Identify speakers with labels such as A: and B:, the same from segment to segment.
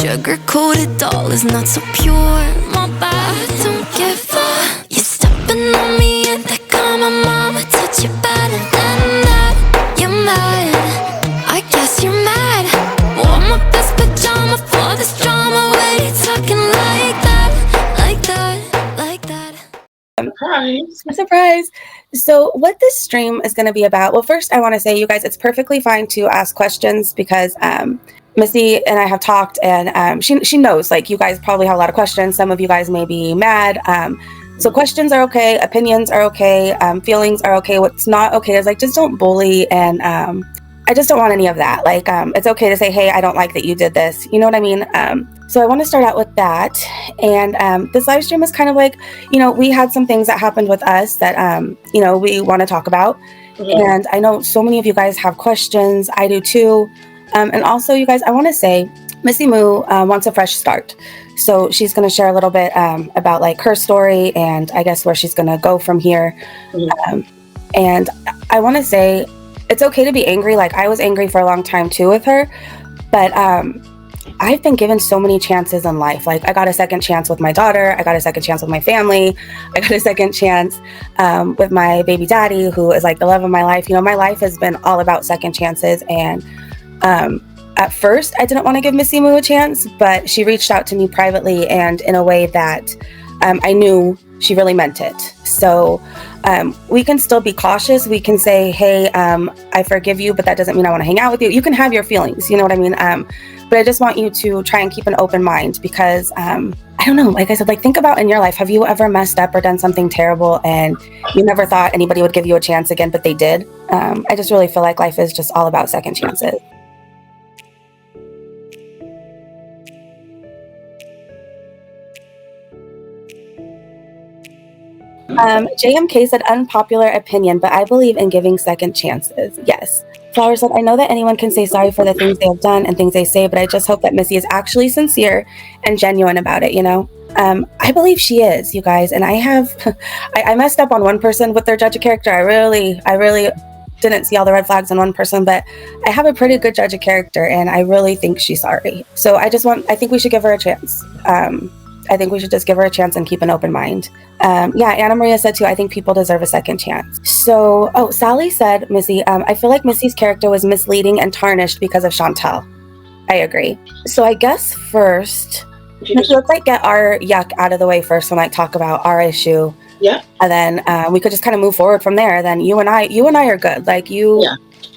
A: Sugar-coated doll is not so pure. My bad, don't give up. You're stepping on me and that got my mama touch you better than that. You're mad, I guess you're mad. Wore my best pajama for this drama. Why you talking like that, like that, like that?
B: Surprise.
C: A surprise. So what this stream is going to be about, well, first I want to say, you guys, it's perfectly fine to ask questions because Missy and I have talked, and she knows, like, you guys probably have a lot of questions. Some of you guys may be mad. So questions are okay. Opinions are okay. Feelings are okay. What's not okay is, like, just don't bully. And I just don't want any of that. Like, it's okay to say, hey, I don't like that you did this. You know what I mean? So I want to start out with that. And this live stream is kind of like, we had some things that happened with us that, we want to talk about. Mm-hmm. And I know so many of you guys have questions. I do too. And also, you guys, I want to say Missy Moo wants a fresh start. So she's going to share a little bit about, like, her story and I guess where she's going to go from here. Mm-hmm. And I want to say it's okay to be angry. Like, I was angry for a long time too with her. But I've been given so many chances in life. Like, I got a second chance with my daughter. I got a second chance with my family. I got a second chance with my baby daddy, who is like the love of my life. My life has been all about second chances. And at first, I didn't want to give Missy Moo a chance, but she reached out to me privately and in a way that I knew she really meant it. So we can still be cautious. We can say, hey, I forgive you, but that doesn't mean I want to hang out with you. You can have your feelings, you know what I mean? But I just want you to try and keep an open mind because, I don't know, like I said, like, think about in your life, have you ever messed up or done something terrible and you never thought anybody would give you a chance again, but they did? I just really feel like life is just all about second chances. JMK said unpopular opinion, but I believe in giving second chances. Yes. Flower said, I know that anyone can say sorry for the things they have done and things they say, but I just hope that Missy is actually sincere and genuine about it, I believe she is, you guys. And I have, I messed up on one person with their judge of character. I really didn't see all the red flags in one person, but I have a pretty good judge of character and I really think she's sorry. So I think we should give her a chance. I think we should just give her a chance and keep an open mind. Anna Maria said too, I think people deserve a second chance. So, Sally said, Missy, I feel like Missy's character was misleading and tarnished because of Chantal. I agree. So I guess first, let's like get our yuck out of the way first and like talk about our issue.
B: Yeah.
C: And then we could just kind of move forward from there. Then you and I are good. Like you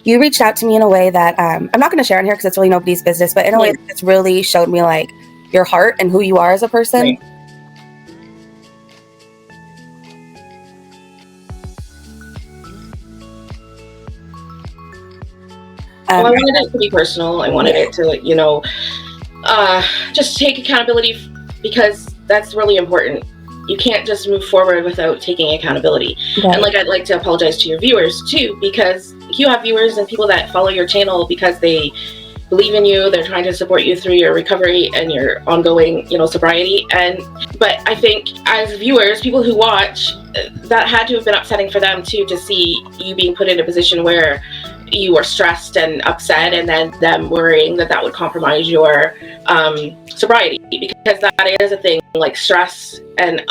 C: reached out to me in a way that I'm not going to share in here because it's really nobody's business, but in a way that's really showed me like your heart and who you are as a person. Right.
B: I wanted it to be personal. I wanted it to, just take accountability because that's really important. You can't just move forward without taking accountability. Right. And I'd like to apologize to your viewers too, because you have viewers and people that follow your channel because they believe in you. They're trying to support you through your recovery and your ongoing, sobriety. But I think as viewers, people who watch, that had to have been upsetting for them too, to see you being put in a position where you were stressed and upset, and then them worrying that would compromise your sobriety, because that is a thing, like stress and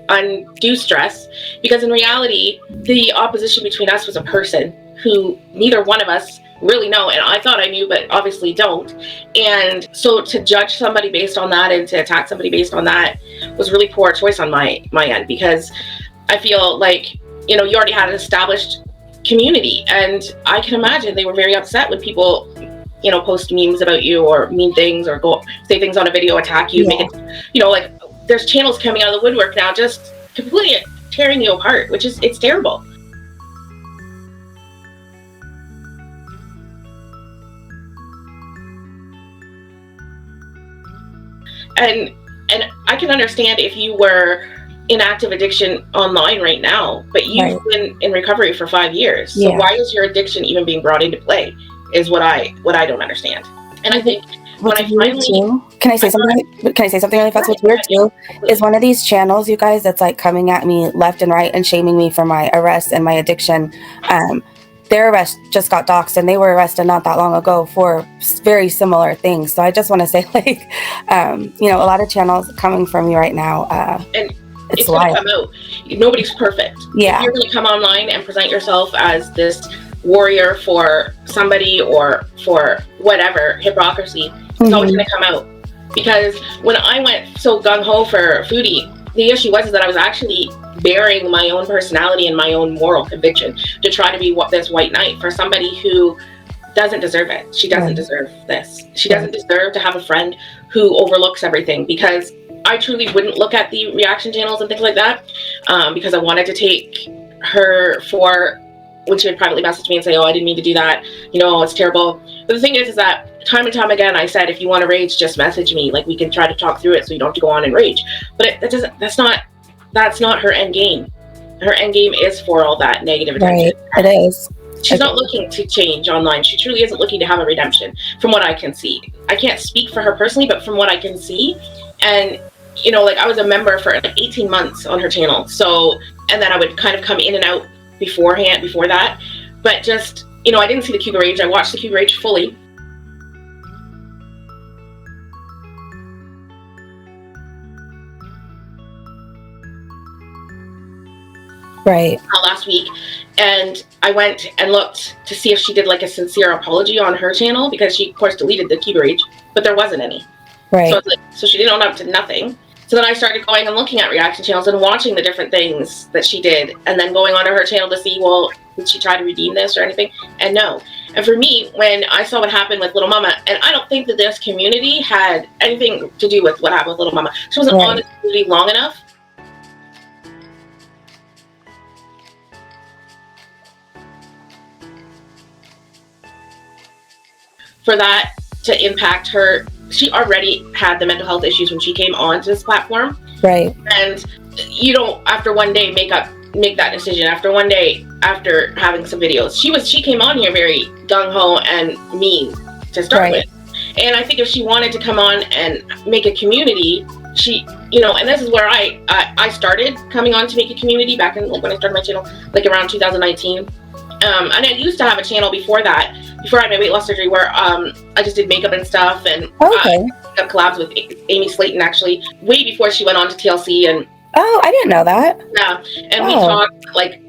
B: undue stress, because in reality, the opposition between us was a person who neither one of us really know, and I thought I knew, but obviously don't. And so to judge somebody based on that and to attack somebody based on that was really poor choice on my end, because I feel like, you already had an established community, and I can imagine they were very upset when people, post memes about you or mean things or go say things on a video, attack you, make it, there's channels coming out of the woodwork now just completely tearing you apart, it's terrible. And I can understand if you were in active addiction online right now, but you've been in recovery for 5 years. So why is your addiction even being brought into play is what I don't understand. And I think when I finally...
C: Can I say something really fast? What's weird too is one of these channels, you guys, that's like coming at me left and right and shaming me for my arrest and my addiction. their arrest just got doxxed, and they were arrested not that long ago for very similar things. So I just want to say, like, you know, a lot of channels coming from you right now.
B: And it's going to come out. Nobody's perfect.
C: Yeah.
B: If you're going to come online and present yourself as this warrior for somebody or for whatever hypocrisy, it's always going to come out. Because when I went so gung-ho for Foodie, the issue was that I was actually bearing my own personality and my own moral conviction to try to be this white knight for somebody who doesn't deserve it. She doesn't deserve this. She doesn't deserve to have a friend who overlooks everything, because I truly wouldn't look at the reaction channels and things like that, because I wanted to take her for when she would privately message me and say, oh, I didn't mean to do that, you know, it's terrible. But the thing is that time and time again, I said, if you want to rage, just message me. Like, we can try to talk through it so you don't have to go on and rage. But that's not her end game. Her end game is for all that negative attention.
C: Right, it is.
B: She's not looking to change online. She truly isn't looking to have a redemption, from what I can see. I can't speak for her personally, but from what I can see. And, you know, like, I was a member for like 18 months on her channel. So, and then I would kind of come in and out before that. But just, you know, I didn't see the Cuba Rage. I watched the Cuba Rage fully.
C: Right.
B: Last week, and I went and looked to see if she did like a sincere apology on her channel, because she of course deleted the Cuba Rage, but there wasn't any.
C: Right.
B: So it's like, so she didn't own up to nothing. So then I started going and looking at reaction channels and watching the different things that she did, and then going onto her channel to see, well, did she try to redeem this or anything? And no. And for me, when I saw what happened with Little Mama, and I don't think that this community had anything to do with what happened with Little Mama. She wasn't on the community long enough. For that to impact her. She already had the mental health issues when she came onto this platform.
C: Right.
B: And you don't, after one day, make that decision. After one day, after having some videos, she came on here very gung-ho and mean to start with. And I think if she wanted to come on and make a community, she, you know, and this is where I started coming on to make a community back in, like, when I started my channel, like around 2019. And I used to have a channel before that, before I had my weight loss surgery, where I just did makeup and stuff, and got collabs with Amy Slayton, actually, way before she went on to TLC. And
C: I didn't know that.
B: Yeah, and we talked, like,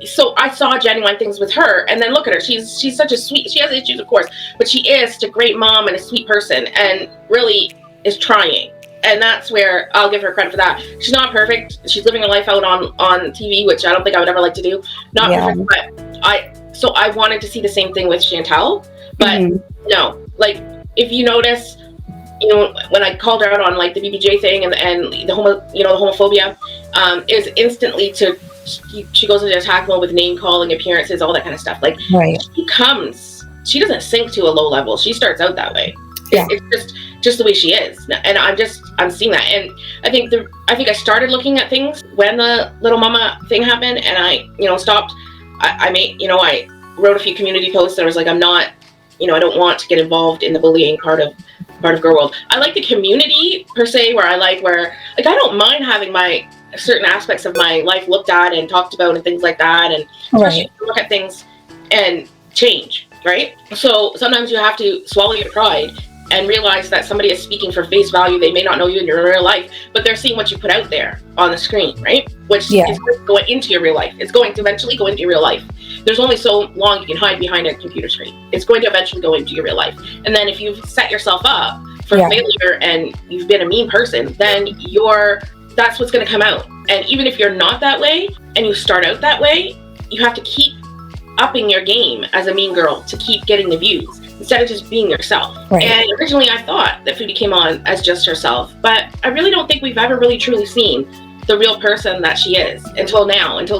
B: so I saw genuine things with her, and then look at her. She's such a sweet. She has issues, of course, but she is such a great mom and a sweet person, and really is trying. And that's where I'll give her credit for that. She's not perfect. She's living her life out on TV, which I don't think I would ever like to do. Not perfect, but I wanted to see the same thing with Chantel. But no, like, if you notice, you know, when I called her out on like the BBJ thing and the homophobia, is instantly she goes into attack mode with name calling, appearances, all that kind of stuff. Like, she doesn't sink to a low level. She starts out that way. It's just the way she is, and I'm seeing that. And I think I started looking at things when the Little Mama thing happened, and I, you know, stopped. I wrote a few community posts that I was like, I'm not, you know, I don't want to get involved in the bullying part of Girl World. I like the community per se, where I don't mind having my certain aspects of my life looked at and talked about and things like that, and especially look at things and change, right? So sometimes you have to swallow your pride and realize that somebody is speaking for face value. They may not know you in your real life, but they're seeing what you put out there on the screen, right? Which is going into your real life. It's going to eventually go into your real life. There's only so long you can hide behind a computer screen. It's going to eventually go into your real life. And then if you've set yourself up for failure and you've been a mean person, then that's what's going to come out. And even if you're not that way and you start out that way, you have to keep upping your game as a mean girl to keep getting the views, instead of just being yourself. And originally I thought that Foodie came on as just herself, but I really don't think we've ever really truly seen the real person that she is until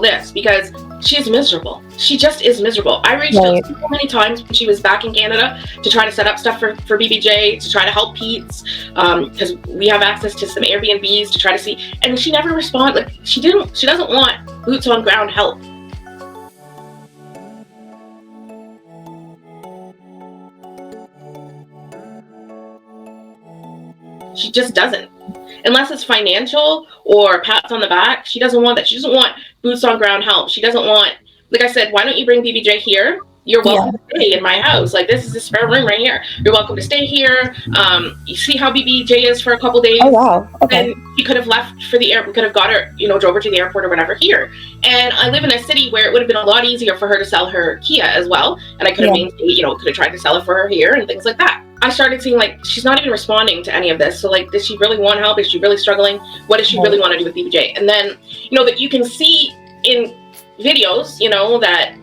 B: this, because she is miserable. She just is miserable. I reached out so many times when she was back in Canada to try to set up stuff for BBJ, to try to help Pete's, because we have access to some Airbnbs to try to see, and she never responded. Like, she doesn't want boots on ground help. She just doesn't. Unless it's financial or pats on the back, she doesn't want that. She doesn't want boots on ground help. She doesn't want Like I said, why don't you bring BBJ here? You're welcome to stay in my house. Like, this is the spare room right here. You're welcome to stay here. You see how BBJ is for a couple days.
C: Oh, wow. Okay.
B: And she could have left for the air. We could have got her, drove her to the airport or whatever here. And I live in a city where it would have been a lot easier for her to sell her Kia as well. And I could have could have tried to sell it for her here and things like that. I started seeing, like, she's not even responding to any of this. So, like, does she really want help? Is she really struggling? What does she really want to do with BBJ? And then, that you can see in videos, that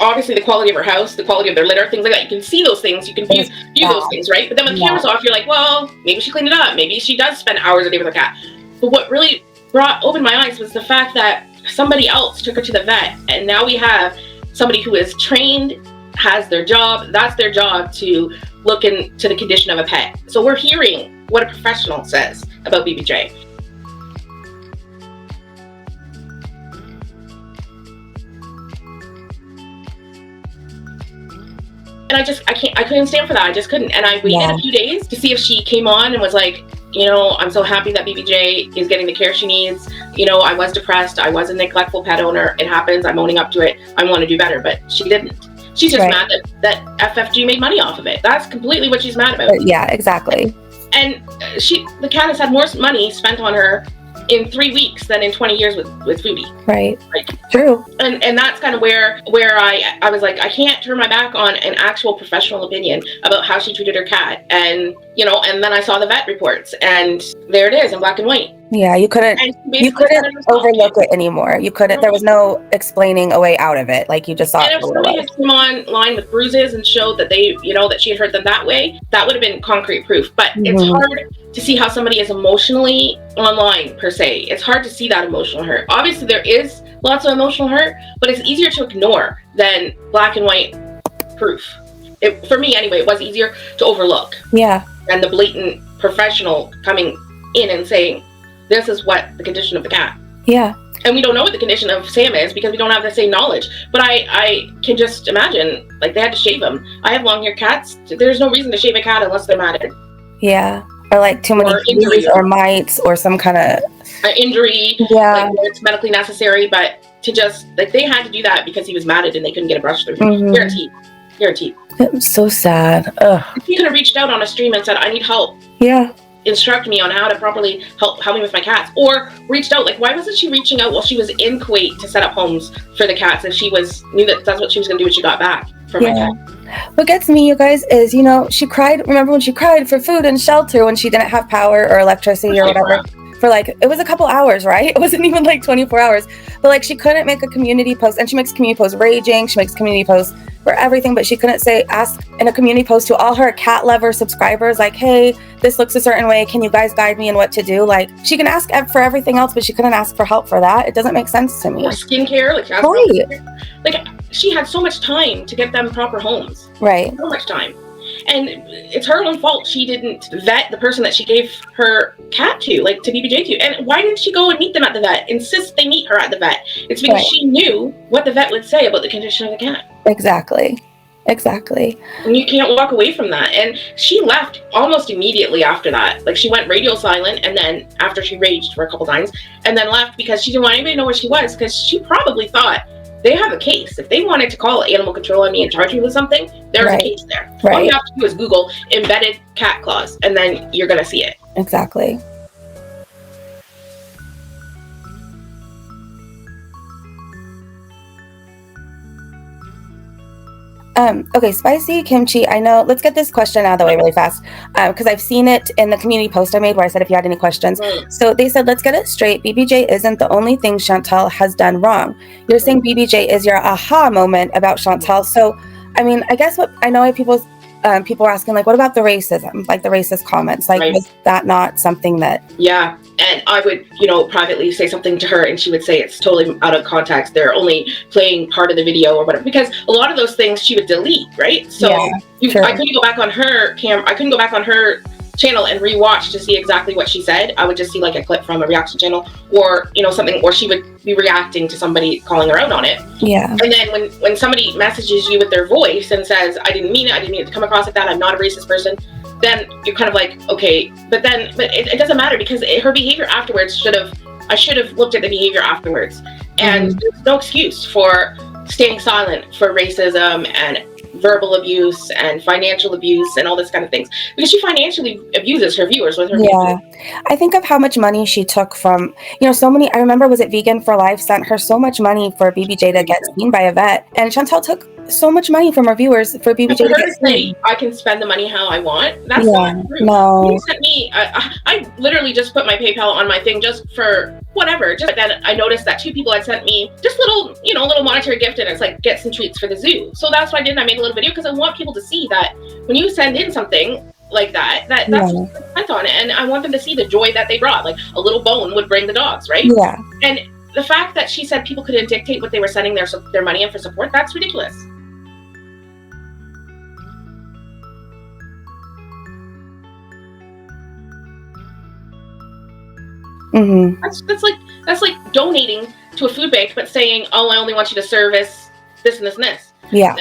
B: obviously the quality of her house, the quality of their litter, things like that, you can see those things, you can view those things, right? But then when the camera's off, you're like, well, maybe she cleaned it up, maybe she does spend hours a day with her cat. But what really opened my eyes was the fact that somebody else took her to the vet, and now we have somebody who is trained, has their job, that's their job, to look into the condition of a pet. So we're hearing what a professional says about BBJ. And I couldn't stand for that. I just couldn't. And I waited a few days to see if she came on and was like, I'm so happy that BBJ is getting the care she needs. I was depressed. I was a neglectful pet owner. It happens. I'm owning up to it. I want to do better. But she didn't. She's just mad that FFG made money off of it. That's completely what she's mad about.
C: Yeah, exactly.
B: And the cat has had more money spent on her in 3 weeks than in 20 years with Foodie.
C: Right. True.
B: And that's kind of where I was like, I can't turn my back on an actual professional opinion about how she treated her cat. And, and then I saw the vet reports, and there it is in black and white.
C: Yeah, you couldn't overlook it anymore. You couldn't, there was no explaining a way out of it. Like, you just saw it.
B: And if somebody had come online with bruises and showed that they, that she had hurt them that way, that would have been concrete proof. But it's hard to see how somebody is emotionally online, per se. It's hard to see that emotional hurt. Obviously, there is lots of emotional hurt, but it's easier to ignore than black and white proof. For me, anyway, it was easier to overlook.
C: Yeah.
B: And the blatant professional coming in and saying, this is what the condition of the cat.
C: Yeah.
B: And we don't know what the condition of Sam is because we don't have the same knowledge. But I can just imagine, like, they had to shave him. I have long-haired cats. There's no reason to shave a cat unless they're matted.
C: Yeah. Or like too many injuries or mites or some kind of
B: injury.
C: Yeah.
B: Like, it's medically necessary, but to just, like, they had to do that because he was matted and they couldn't get a brush through. Guaranteed.
C: It was so sad. Ugh.
B: He could have reached out on a stream and said, I need help.
C: Yeah.
B: Instruct me on how to properly help me with my cats, or reached out. Like, why wasn't she reaching out while she was in Kuwait to set up homes for the cats if she knew that that's what she was going to do when she got back from my cat?
C: What gets me, you guys, is she cried. Remember when she cried for food and shelter when she didn't have power or electricity or whatever? For like, it was a couple hours, right? It wasn't even like 24 hours. But like, she couldn't make a community post, and she makes community posts raging. She makes community posts for everything, but she couldn't ask in a community post to all her cat lover subscribers, like, hey, this looks a certain way. Can you guys guide me in what to do? Like, she can ask for everything else, but she couldn't ask for help for that. It doesn't make sense to me.
B: Or skincare, like she had so much time to get them proper homes.
C: Right.
B: So much time. And it's her own fault she didn't vet the person that she gave her cat to, like to BBJ to. And why didn't she go and meet them at the vet? Insist they meet her at the vet. It's because she knew what the vet would say about the condition of the cat.
C: Exactly.
B: And you can't walk away from that. And she left almost immediately after that. Like, she went radio silent, and then after she raged for a couple times, and then left because she didn't want anybody to know where she was, because she probably thought, they have a case. If they wanted to call animal control on me and charge me with something, there's a case there. All you have to do is Google embedded cat claws, and then you're going to see it.
C: Exactly. Okay, spicy kimchi. I know. Let's get this question out of the way really fast, because I've seen it in the community post I made where I said if you had any questions. So they said, let's get it straight. BBJ isn't the only thing Chantal has done wrong. You're saying BBJ is your aha moment about Chantal. So, I mean, I guess what I know people are asking, like, what about the racism, like the racist comments? Like, was that not something that?
B: Yeah. And I would, privately say something to her, and she would say it's totally out of context. They're only playing part of the video or whatever, because a lot of those things she would delete, right? So I couldn't go back on her I couldn't go back on her channel and rewatch to see exactly what she said. I would just see like a clip from a reaction channel, or something, or she would be reacting to somebody calling her out on it.
C: Yeah.
B: And then when somebody messages you with their voice and says, I didn't mean it to come across like that, I'm not a racist person, then you're kind of like, okay, but it doesn't matter, because her behavior afterwards I should have looked at the behavior afterwards. And there's no excuse for staying silent for racism and verbal abuse and financial abuse and all this kind of things, because she financially abuses her viewers with her
C: Yeah. I think of how much money she took from, so many. I remember, was it Vegan for Life sent her so much money for BBJ to get seen by a vet, and Chantel took so much money from her viewers for BBJ to get seen.
B: I can spend the money how I want. That's
C: not
B: true.
C: No.
B: You sent me. I literally just put my PayPal on my thing just for whatever. Just then I noticed that 2 people had sent me just little monetary gift, and it's like, get some treats for the zoo. So that's what I did. I made a little video because I want people to see that when you send in something like that's what spent on it, and I want them to see the joy that they brought. Like a little bone would bring the dogs, right?
C: Yeah.
B: And the fact that she said people couldn't dictate what they were sending their money in for support, that's ridiculous.
C: Mm-hmm.
B: That's like donating to a food bank, but saying, "Oh, I only want you to service this and this and this."
C: Yeah.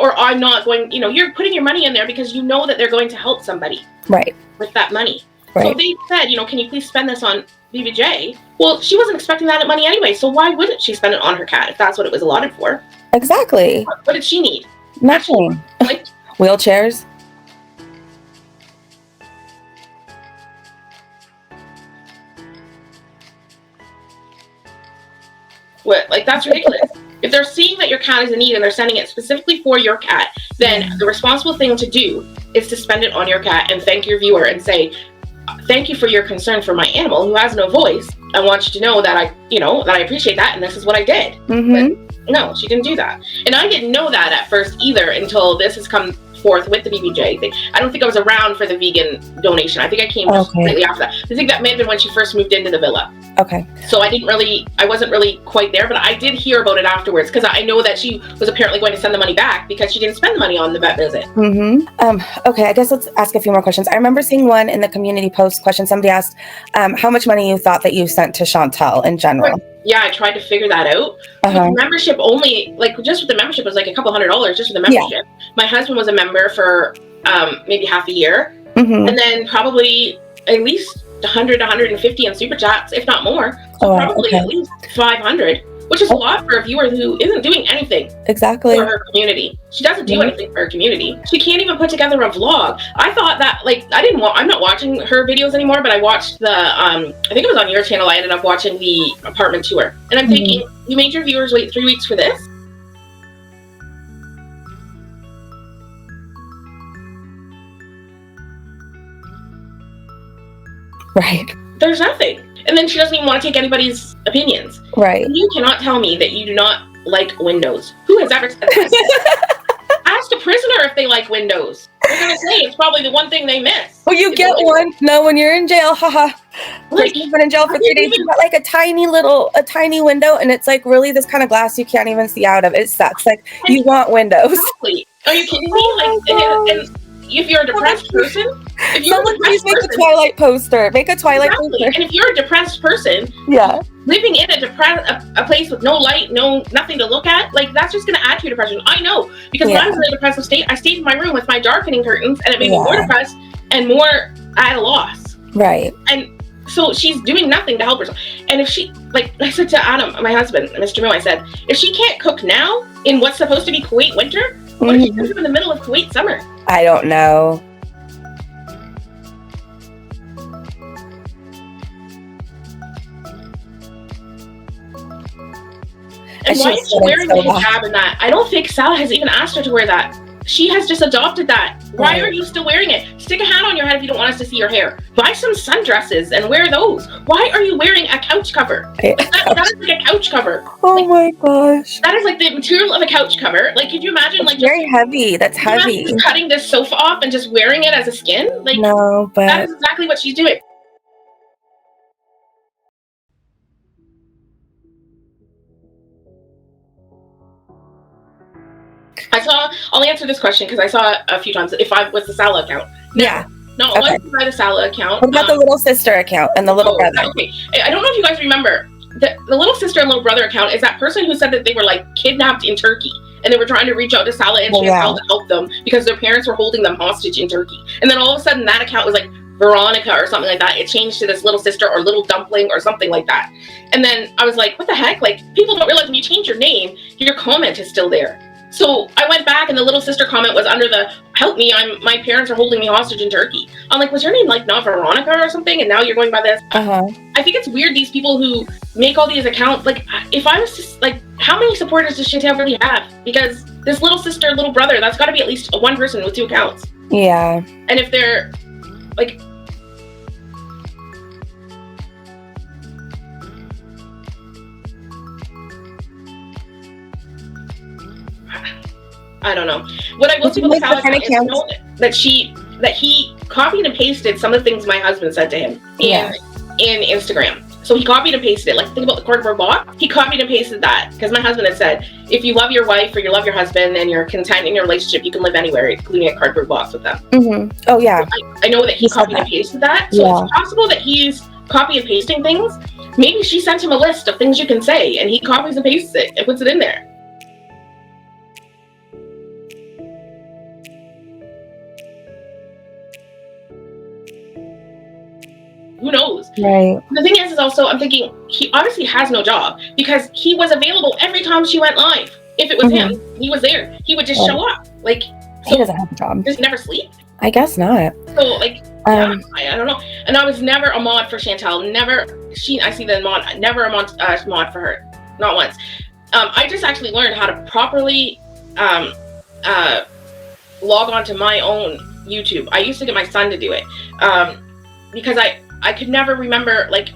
B: Or I'm not going. You're putting your money in there because you know that they're going to help somebody.
C: Right.
B: With that money.
C: Right.
B: So they said, can you please spend this on BBJ? Well, she wasn't expecting that money anyway, so why wouldn't she spend it on her cat if that's what it was allotted for?
C: Exactly.
B: What did she need?
C: Nothing.
B: Like
C: wheelchairs.
B: What? Like, that's ridiculous. If they're seeing that your cat is in need and they're sending it specifically for your cat, then the responsible thing to do is to spend it on your cat and thank your viewer and say, thank you for your concern for my animal who has no voice. I want you to know that I appreciate that, and this is what I did.
C: Mm-hmm.
B: But no, she didn't do that. And I didn't know that at first either until this has come forth with the BBJ thing. I don't think I was around for the vegan donation. I think I came completely after that. I think that may have been when she first moved into the villa.
C: Okay.
B: So I wasn't really quite there, but I did hear about it afterwards because I know that she was apparently going to send the money back because she didn't spend the money on the vet visit.
C: Mm-hmm. Okay, I guess let's ask a few more questions. I remember seeing one in the community post question. Somebody asked how much money you thought that you sent to Chantel in general.
B: Yeah, I tried to figure that out. With membership only, just with the membership, it was like a couple $100 just with the membership. Yeah. My husband was a member for maybe half a year. Mm-hmm. And then probably at least 100, 150 in super chats, if not more. So probably at least 500, which is a lot for a viewer who isn't doing anything for her community. She doesn't do anything for her community. She can't even put together a vlog. I thought that, I'm not watching her videos anymore, but I watched the, I think it was on your channel, I ended up watching the apartment tour. And I'm thinking, you made your viewers wait 3 weeks for this?
C: Right.
B: There's nothing. And then she doesn't even want to take anybody's opinions.
C: Right.
B: You cannot tell me that you do not like windows. Who has ever said that? Ask a prisoner if they like windows. They're going to say it's probably the one thing they miss.
C: Well, you get one. No, when you're in jail, haha. You've been in jail for 3 days. You've got like a tiny window, and it's like really this kind of glass you can't even see out of. It sucks. Like, you want windows.
B: Exactly. Are you kidding me? And if you're a depressed person,
C: please make a Twilight poster. Make a Twilight poster.
B: And if you're a depressed person, living in a place with no light, nothing to look at, that's just going to add to your depression. I know, because when I was in a depressive state, I stayed in my room with my darkening curtains, and it made me more depressed and more at a loss.
C: Right.
B: And so she's doing nothing to help herself. And if she, I said to Adam, my husband, Mr. Moo, I said, if she can't cook now in what's supposed to be Kuwait winter, what if she does in the middle of Kuwait summer?
C: I don't know.
B: And why is she wearing the hijab in that? I don't think Sal has even asked her to wear that. She has just adopted that. Why are you still wearing it? Stick a hat on your head if you don't want us to see your hair. Buy some sundresses and wear those. Why are you wearing a couch cover? That is like a couch cover.
C: Oh my gosh.
B: That is like the material of a couch cover. Could you imagine?
C: It's very heavy. That's heavy.
B: Just cutting this sofa off and just wearing it as a skin?
C: No, but
B: that is exactly what she's doing. I'll answer this question because I saw it a few times. If I was the Sala account. No, I wasn't by the Sala account.
C: What about the little sister account and the little brother?
B: Okay. I don't know if you guys remember. The little sister and little brother account is that person who said that they were kidnapped in Turkey. And they were trying to reach out to Sala and she had to help them because their parents were holding them hostage in Turkey. And then all of a sudden that account was Veronica or something like that. It changed to this little sister or little dumpling or something like that. And then I was like, what the heck? People don't realize when you change your name, your comment is still there. So I went back and the little sister comment was under the, help me, my parents are holding me hostage in Turkey. I'm like, was your name like not Veronica or something? And now you're going by this. I think it's weird, these people who make all these accounts. Like, if I was just like, how many supporters does Chantal really have? Because this little sister, little brother, that's got to be at least one person with 2 accounts.
C: Yeah.
B: And if they're like, I don't know. What I will say about the palace is that he copied and pasted some of the things my husband said to him in Instagram. So he copied and pasted it. Like, think about the cardboard box. He copied and pasted that because my husband had said, if you love your wife or you love your husband and you're content in your relationship, you can live anywhere, including a cardboard box with them.
C: Oh yeah.
B: I know that he copied and pasted that. So it's possible that he's copy and pasting things. Maybe she sent him a list of things you can say and he copies and pastes it and puts it in there. Who knows?
C: Right.
B: The thing is also, I'm thinking, he obviously has no job because he was available every time she went live. If it was him, he was there. He would just show up. Like,
C: he doesn't have a job.
B: Does he never sleep?
C: I guess not.
B: So, like, I don't know. And I was never a mod for Chantal. Never. I see the mod. Never a mod for her. Not once. I just actually learned how to properly log on to my own YouTube. I used to get my son to do it because I could never remember, like,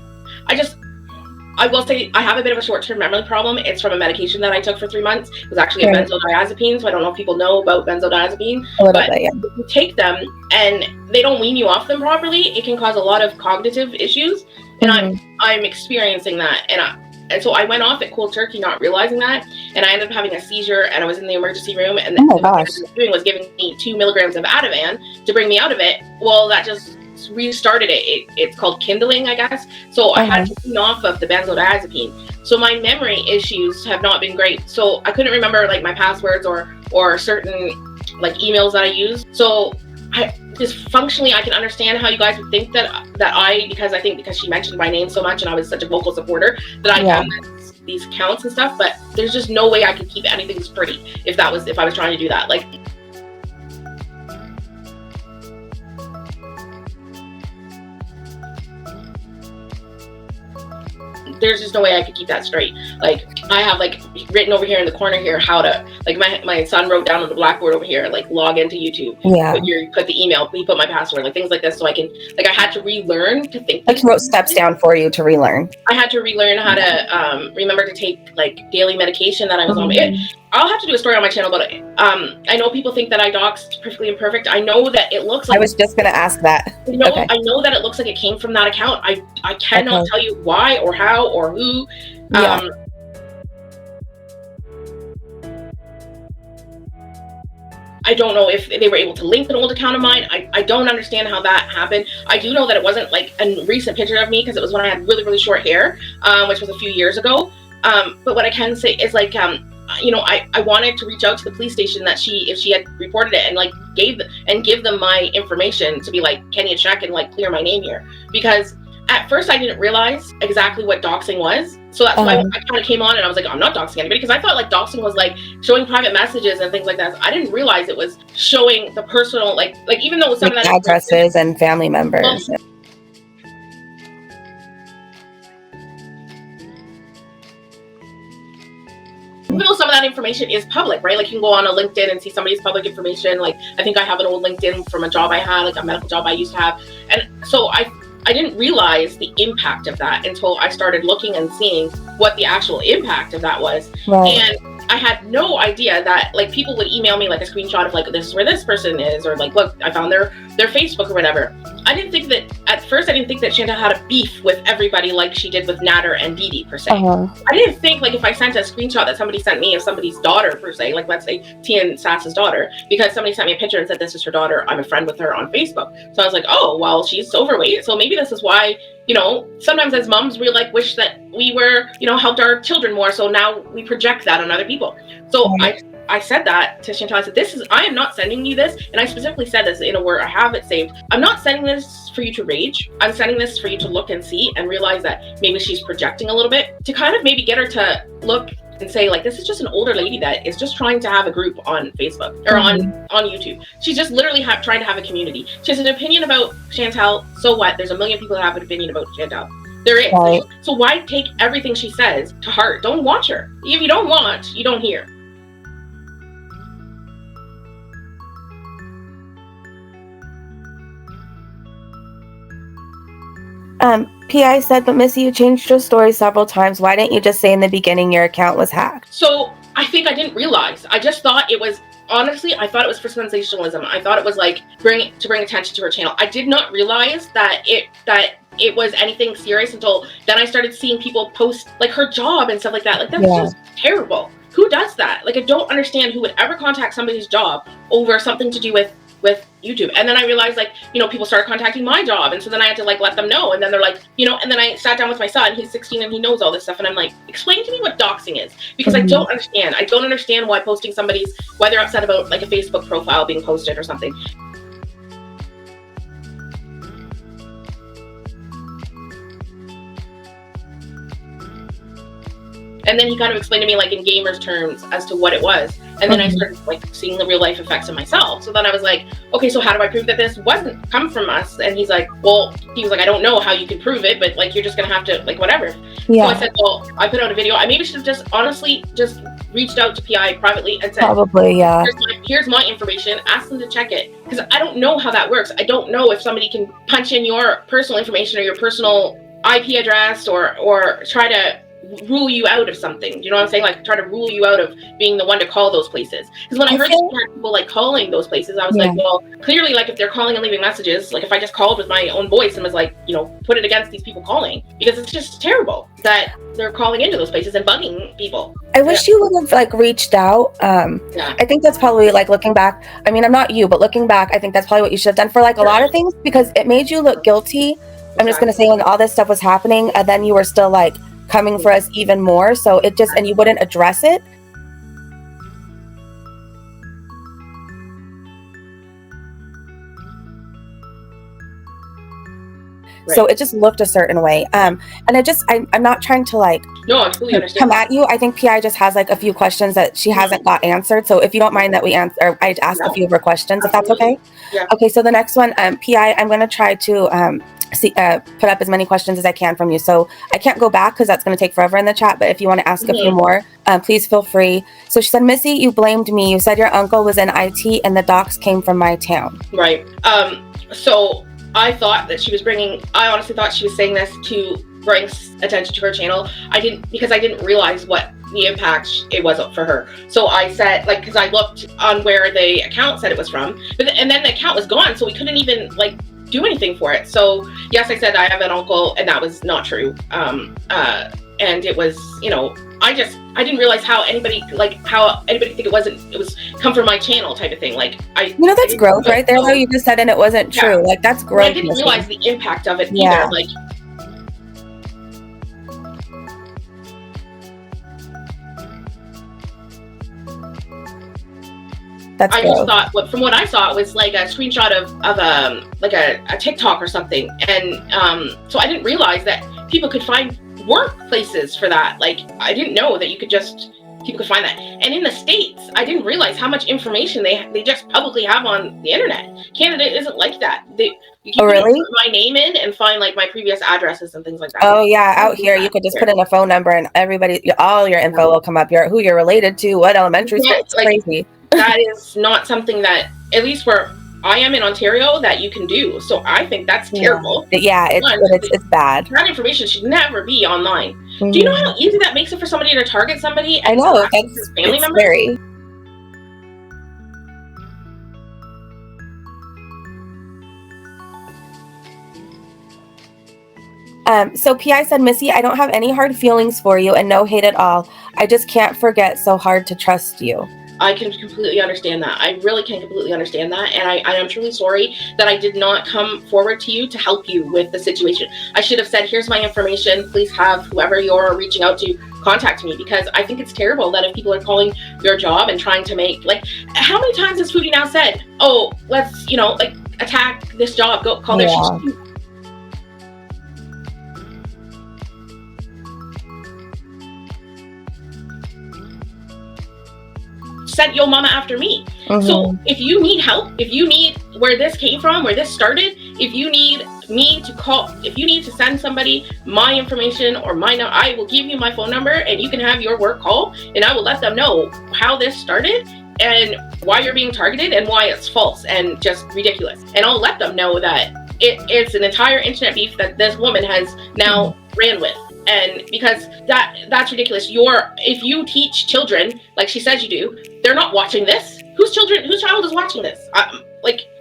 B: I will say I have a bit of a short-term memory problem. It's from a medication that I took for 3 months. It was actually a benzodiazepine, so I don't know if people know about benzodiazepine. But if you take them and they don't wean you off them properly, it can cause a lot of cognitive issues. And I'm experiencing that. And so I went off it cold turkey, not realizing that. And I ended up having a seizure and I was in the emergency room. And what I was doing was giving me 2 milligrams of Ativan to bring me out of it. Well, that just restarted it. It's called kindling, I guess. So I had to wean off of the benzodiazepine. So my memory issues have not been great. So I couldn't remember like my passwords or certain like emails that I use. So I just functionally, I can understand how you guys would think that because she mentioned my name so much and I was such a vocal supporter that I found these accounts and stuff. But there's just no way I could keep anything straight if I was trying to do that. Like, there's just no way I could keep that straight. Like, I have like written over here in the corner here how to, like, my son wrote down on the blackboard over here, like, log into YouTube. Put the email, he put my password, like things like this. So I can, like, I had to relearn to think.
C: Like, wrote steps down for you to relearn.
B: I had to relearn how to remember to take like daily medication that I was on. I'll have to do a story on my channel about it. I know people think that I doxed Perfectly Imperfect. I know that it looks like.
C: I was just going to ask that.
B: I know that it looks like it came from that account. I cannot tell you why or how or who. I don't know if they were able to link an old account of mine. I don't understand how that happened. I do know that it wasn't like a recent picture of me because it was when I had really, really short hair, which was a few years ago. But what I can say is like, I wanted to reach out to the police station that if she had reported it and like give them my information to be like, can you check and like clear my name here? Because at first I didn't realize exactly what doxing was. So that's why I kind of came on and I was like, I'm not doxing anybody, because I thought like doxing was like showing private messages and things like that. So I didn't realize it was showing the personal, like even though it was some of that
C: addresses and family members.
B: Even though some of that information is public, right? Like you can go on a LinkedIn and see somebody's public information. Like I think I have an old LinkedIn from a job I had, like a medical job I used to have. And so I didn't realize the impact of that until I started looking and seeing what the actual impact of that was. And I had no idea that like people would email me like a screenshot of like, this is where this person is, or like, look, I found their Facebook or whatever. At first I didn't think that Chantal had a beef with everybody like she did with Natter and Deedee per se. I didn't think like if I sent a screenshot that somebody sent me of somebody's daughter per se, like let's say Tia and Sass's daughter, because somebody sent me a picture and said this is her daughter, I'm a friend with her on Facebook. So I was like, oh, well, she's overweight. So maybe this is why, sometimes as moms, we like wish that we were, helped our children more. So now we project that on other people. So I said that to Chantal. I said, I am not sending you this. And I specifically said this in a word, I have it saved. I'm not sending this for you to rage. I'm sending this for you to look and see and realize that maybe she's projecting a little bit, to kind of maybe get her to look and say like, this is just an older lady that is just trying to have a group on Facebook or on YouTube. She's just literally trying to have a community. She has an opinion about Chantal. So what? There's a million people that have an opinion about Chantal. There is. Right. So why take everything she says to heart? Don't watch her. If you don't watch, you don't hear.
C: PI said, but Missy, you changed your story several times. Why didn't you just say in the beginning your account was hacked?
B: So I think I didn't realize. I just thought it was, honestly, I thought it was for sensationalism. I thought it was like to bring attention to her channel. I did not realize that it was anything serious until then I started seeing people post like her job and stuff like that. Like, that's just terrible. Who does that? Like, I don't understand who would ever contact somebody's job over something to do with YouTube. And then I realized, like, you know, people started contacting my job, and so then I had to like let them know, and then they're like, you know, and then I sat down with my son, he's 16 and he knows all this stuff, and I'm like, explain to me what doxing is, because I don't understand why why they're upset about like a Facebook profile being posted or something. And then he kind of explained to me like in gamers terms as to what it was. And then I started like seeing the real life effects of myself. So then I was like, okay, so how do I prove that this wasn't come from us? And he's like, I don't know how you can prove it, but like, you're just going to have to like, whatever. Yeah. So I said, well, I put out a video. I maybe should have just honestly just reached out to PI privately and said, probably, yeah, here's my information. Ask them to check it. Because I don't know how that works. I don't know if somebody can punch in your personal information or your personal IP address or try to rule you out of something. You know what I'm saying? Like try to rule you out of being the one to call those places. Because when I heard people like calling those places, I was like, well, clearly, like if they're calling and leaving messages, like if I just called with my own voice and was like, you know, put it against these people calling, because it's just terrible that they're calling into those places and bugging people.
C: I wish you would have like reached out. I think that's probably like looking back. I mean, I'm not you, but looking back, I think that's probably what you should have done for like a lot of things, because it made you look guilty. I'm just going to say, when all this stuff was happening, and then you were still like coming for us even more. So it just, and you wouldn't address it. Right. So it just looked a certain way. And I'm not trying to like
B: I completely understand.
C: Come at you. I think PI just has like a few questions that she hasn't got answered. So if you don't mind that we answer, or I ask a few of her questions, if that's okay. Yeah. Okay. So the next one, PI, I'm going to try to put up as many questions as I can from you. So I can't go back because that's going to take forever in the chat. But if you want to ask a few more, please feel free. So she said, Missy, you blamed me. You said your uncle was in IT and the docs came from my town.
B: Right. So I thought that I honestly thought she was saying this to bring attention to her channel. Because I didn't realize what the impact it was for her. So I said, like, because I looked on where the account said it was from, and then the account was gone. So we couldn't even like do anything for it. So yes, I said I have an uncle, and that was not true. And it was, you know, I didn't realize how anybody think it was come from my channel type of thing. Like
C: that's growth right there. Though you just said, and it wasn't true. Like that's growth.
B: I didn't realize the impact of it either. Like. I just thought, from what I saw, it was like a screenshot of like a TikTok or something, and so I didn't realize that people could find workplaces for that. Like I didn't know that people could find that. And in the States, I didn't realize how much information they just publicly have on the internet. Canada isn't like that. You can put my name in and find like my previous addresses and things like that.
C: Oh yeah, out here you could just put in a phone number and all your info will come up. Who you're related to, what elementary school. It's like, crazy.
B: That is not something that, at least where I am in Ontario, that you can do. So I think that's terrible.
C: Yeah, it's bad.
B: That information should never be online. Mm-hmm. Do you know how easy that makes it for somebody to target somebody?
C: I know, it's family members? Scary. So PI said, Missy, I don't have any hard feelings for you and no hate at all. I just can't forget so hard to trust you.
B: I can completely understand that. I really can completely understand that. And I am truly sorry that I did not come forward to you to help you with the situation. I should have said, here's my information. Please have whoever you're reaching out to contact me, because I think it's terrible that if people are calling your job and trying to make, like, how many times has Foodie now said, oh, let's, like, attack this job, go call their shit. sent Yo Mama after me. So if you need help, if you need where this came from, where this started, if you need me to call, if you need to send somebody my information or my number, I will give you my phone number and you can have your work call and I will let them know how this started and why you're being targeted and why it's false and just ridiculous. And I'll let them know that it's an entire internet beef that this woman has now ran with. And because that's ridiculous. If you teach children like she says you do, they're not watching this. Whose child is watching this?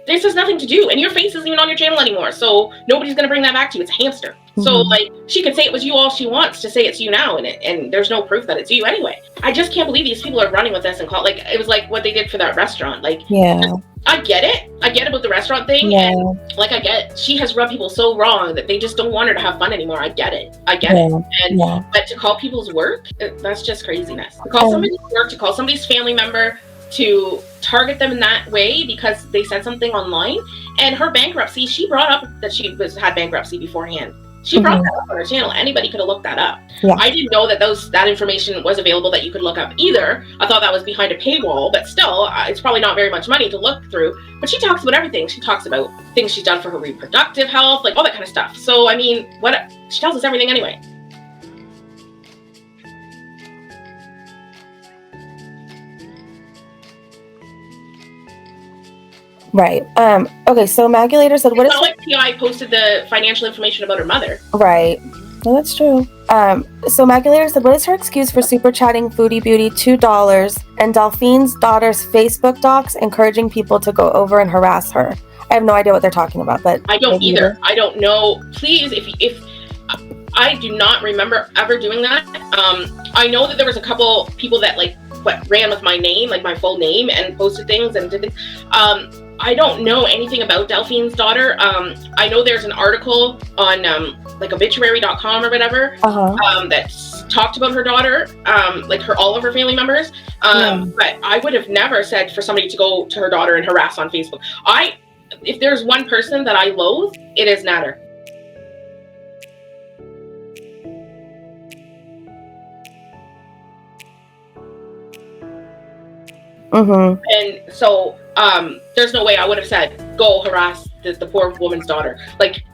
B: This has nothing to do, and your face isn't even on your channel anymore, so nobody's gonna bring that back to you. It's a hamster. So like, she could say it was you all she wants to say it's you now, and there's no proof that it's you anyway. I just can't believe these people are running with this and call it was like what they did for that restaurant. Like, I get it about the restaurant thing, and like I get she has rubbed people so wrong that they just don't want her to have fun anymore. I get it, and but to call people's work, that's just craziness. To call somebody's work, to call somebody's family member, to target them in that way because they said something online. And her bankruptcy, she brought up that she had bankruptcy beforehand. She brought that up on her channel. Anybody could have looked that up. I didn't know that that information was available that you could look up either. I thought that was behind a paywall, but still, it's probably not very much money to look through. But she talks about everything. She talks about things she's done for her reproductive health, like all that kind of stuff. So, I mean, she tells us everything anyway.
C: Right. Okay, so Magulator said, what is
B: like PI posted the financial information about her mother.
C: Right. No, that's true. So Magulator said, what is her excuse for super chatting Foodie Beauty $2 and Delphine's daughter's Facebook docs encouraging people to go over and harass her? I have no idea what they're talking about, but
B: I don't either. I don't know. Please, if I do not remember ever doing that. I know that there was a couple people that ran with my name, like my full name, and posted things and did things. I don't know anything about Delphine's daughter. I know there's an article on obituary.com or whatever that talked about her daughter, all of her family members. But I would have never said for somebody to go to her daughter and harass on Facebook. If there's one person that I loathe, it is Natter. And so there's no way I would have said go harass the poor woman's daughter. Like,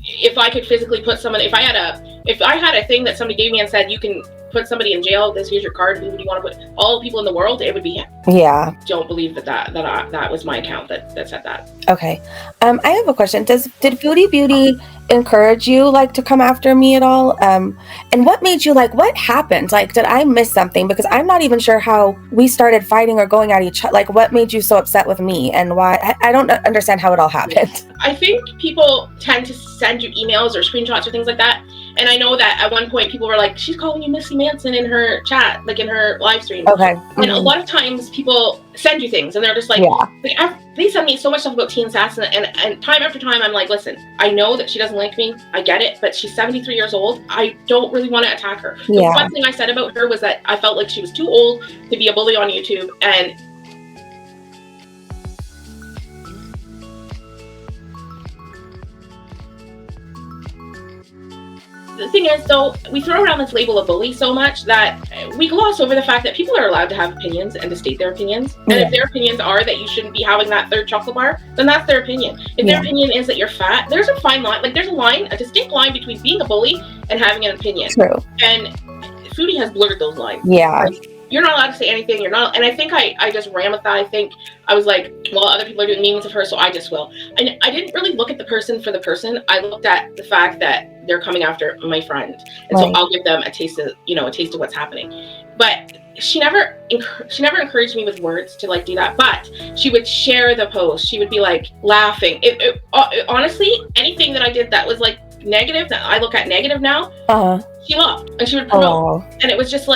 B: if I could physically put someone, if I had a thing that somebody gave me and said you can put somebody in jail, here's your card, who do you want to put, all the people in the world, it would be him.
C: Yeah.
B: Don't believe that was my account that said that.
C: Okay. I have a question. Did Foodie Beauty encourage you to come after me at all? And what made you what happened? Did I miss something? Because I'm not even sure how we started fighting or going at each other. What made you so upset with me and why? I don't understand how it all happened.
B: I think people tend to send you emails or screenshots or things like that. And I know that at one point people were like, she's calling you Missy Manson in her chat, in her live stream.
C: Okay.
B: And a lot of times people send you things and they're just they send me so much stuff about Teen Sass and time after time I'm like, listen, I know that she doesn't like me. I get it, but she's 73 years old. I don't really want to attack her. The one thing I said about her was that I felt like she was too old to be a bully on YouTube. And the thing is, though, we throw around this label of bully so much that we gloss over the fact that people are allowed to have opinions and to state their opinions. And if their opinions are that you shouldn't be having that third chocolate bar, then that's their opinion. If their opinion is that you're fat, there's a fine line. There's a distinct line between being a bully and having an opinion.
C: True.
B: And Foodie has blurred those lines.
C: Yeah.
B: You're not allowed to say anything. You're not. And I think I just ran with that. I think I was like, well, other people are doing memes of her, so I just will. And I didn't really look at the person for the person. I looked at the fact that they're coming after my friend, and so I'll give them a taste of what's happening. But she never encouraged me with words to do that. But she would share the post. She would be laughing. Honestly, anything that I did that was negative, that I look at negative now, she loved, and she would promote. And it was just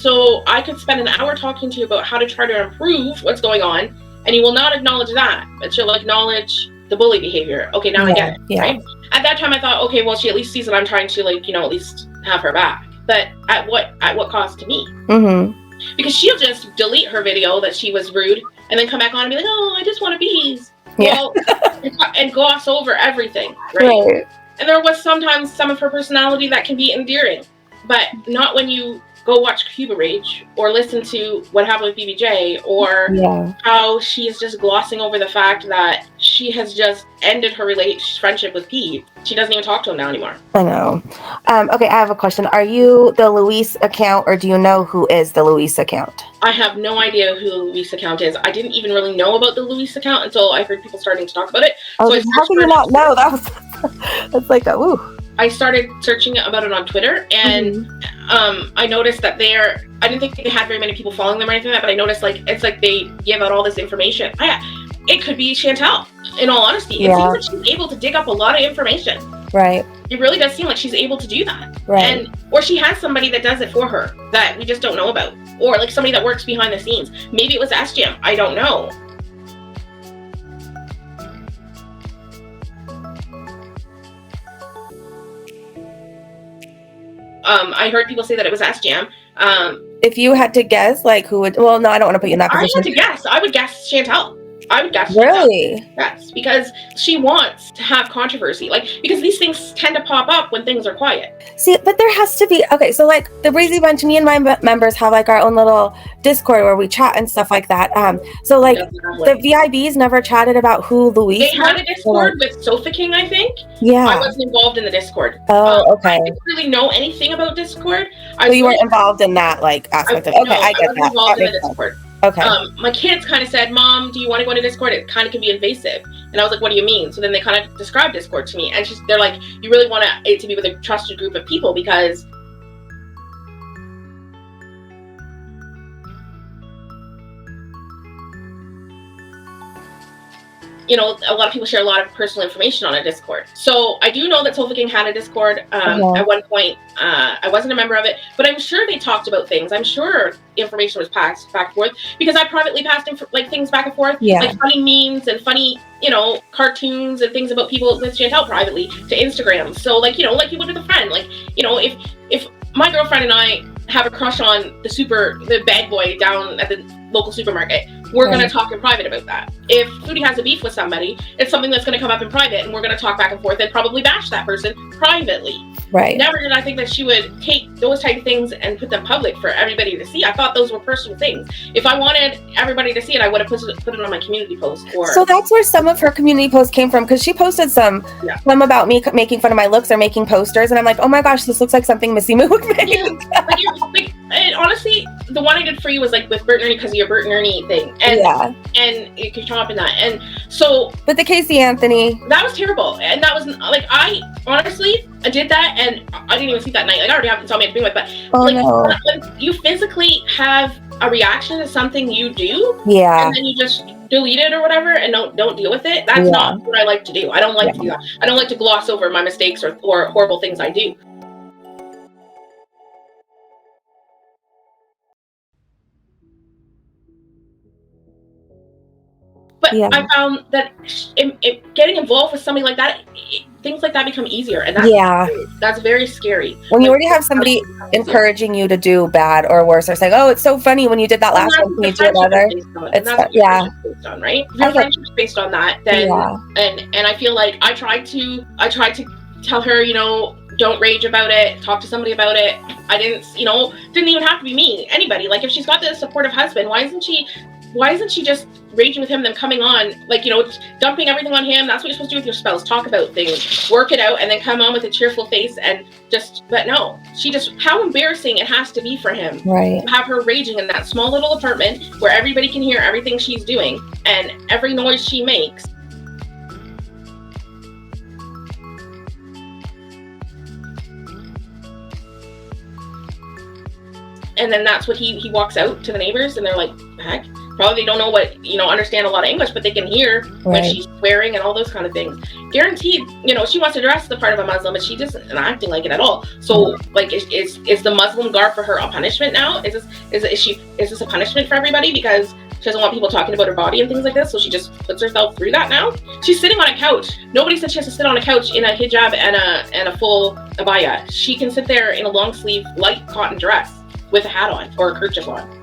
B: so I could spend an hour talking to you about how to try to improve what's going on, and you will not acknowledge that, but you'll acknowledge the bully behavior. Okay, now I get it, right? At that time I thought, okay, well, she at least sees that I'm trying to at least have her back. But at what cost to me? Because she'll just delete her video that she was rude and then come back on and be like, oh, I just want to bees. Well, and gloss over everything, right? And there was sometimes some of her personality that can be endearing, but not when you go watch Cuba Rage or listen to What Happened with BBJ, or how she is just glossing over the fact that she has just ended her friendship with Pete. She doesn't even talk to him now anymore.
C: I know. Okay, I have a question. Are you the Luis account, or do you know who is the Luis account?
B: I have no idea who the Luis account is. I didn't even really know about the Luis account until I heard people starting to talk about it.
C: Oh, so how can you not know? That's like a woo.
B: I started searching about it on Twitter, and I noticed that I didn't think they had very many people following them or anything like that, but I noticed it's like they give out all this information. It could be Chantal, in all honesty. It seems like she's able to dig up a lot of information.
C: Right.
B: It really does seem like she's able to do that.
C: Right.
B: Or she has somebody that does it for her that we just don't know about. Or like somebody that works behind the scenes. Maybe it was SGM. I don't know. I heard people say that it was SGM.
C: If you had to guess, like, who would... Well, no, I don't want to put you in that position.
B: I had to guess. I would guess Chantal. I would guess
C: really?
B: Chantal. Yes, because she wants to have controversy. Because these things tend to pop up when things are quiet.
C: See, but there has to be... Okay, so, the Breezy Bunch, me and my members have, our own little Discord where we chat and stuff like that. So, the VIBs never chatted about who Luis
B: They had a Discord with Sofa King, I think.
C: Yeah.
B: I wasn't involved in the Discord.
C: Oh, okay.
B: I didn't really know anything about Discord.
C: So you weren't involved in that, aspect of it. Okay, I get that.
B: I wasn't involved in the Discord.
C: Okay.
B: My kids kind of said, Mom, do you want to go into Discord? It kind of can be invasive. And I was like, what do you mean? So then they kind of described Discord to me. And they're like, you really want it to be with a trusted group of people because... a lot of people share a lot of personal information on a Discord. So I do know that Sofa King had a Discord at one point. I wasn't a member of it, but I'm sure they talked about things. I'm sure information was passed back and forth because I privately passed things back and forth, like funny memes and funny, cartoons and things about people with Chantal privately to Instagram. So like you would with a friend. If my girlfriend and I have a crush on the bad boy down at the local supermarket, we're going to talk in private about that. If Foodie has a beef with somebody, it's something that's going to come up in private, and we're going to talk back and forth and probably bash that person privately.
C: Right.
B: Never did I think that she would take those type of things and put them public for everybody to see. I thought those were personal things. If I wanted everybody to see it, I would have put it on my community post. So
C: that's where some of her community posts came from, because she posted some about me making fun of my looks or making posters, and I'm like, oh my gosh, this looks like something Missy Moo would make.
B: And honestly, the one I did for you was with Bert and Ernie because of your Bert and Ernie thing, and you could chomp in that, and so. But
C: the Casey Anthony,
B: that was terrible, and that was I did that, and I didn't even see that night. I already have insomnia to begin with, but when you physically have a reaction to something you do, and then you just delete it or whatever, and don't deal with it. That's not what I like to do. I don't like to do that. I don't like to gloss over my mistakes or horrible things I do. But I found that getting involved with somebody like that, things like that become easier, and that's very scary.
C: When you already have somebody encouraging you to do bad or worse, or saying, "Oh, it's so funny when you did that last one, can you do another?"
B: It's based on, right? Your friendship's based on that. Then and I feel like I tried to tell her, don't rage about it. Talk to somebody about it. I didn't even have to be me. Anybody. If she's got this supportive husband, why isn't she just raging with him, then coming on, dumping everything on him? That's what you're supposed to do with your spouse. Talk about things, work it out, and then come on with a cheerful face but no. How embarrassing it has to be for him.
C: Right.
B: To have her raging in that small little apartment where everybody can hear everything she's doing and every noise she makes. And then that's what he walks out to the neighbors, and they're like, heck? Probably they don't know understand a lot of English, but they can hear when she's swearing and all those kind of things. Guaranteed, she wants to dress the part of a Muslim, but she doesn't acting like it at all. So, is the Muslim garb for her a punishment now? Is this a punishment for everybody because she doesn't want people talking about her body and things like this? So she just puts herself through that now. She's sitting on a couch. Nobody said she has to sit on a couch in a hijab and a full abaya. She can sit there in a long sleeve light cotton dress with a hat on or a kerchief on.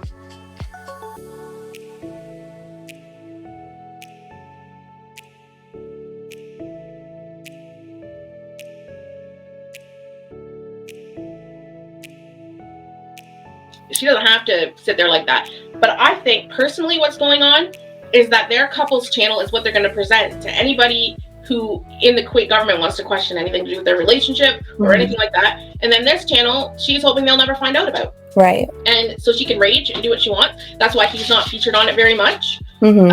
B: she doesn't have to sit there like that. But I think personally what's going on is that their couple's channel is what they're going to present to anybody who in the Kuwait government wants to question anything to do with their relationship or anything like that. And then this channel, she's hoping they'll never find out about.
C: Right.
B: And so she can rage and do what she wants. That's why he's not featured on it very much. And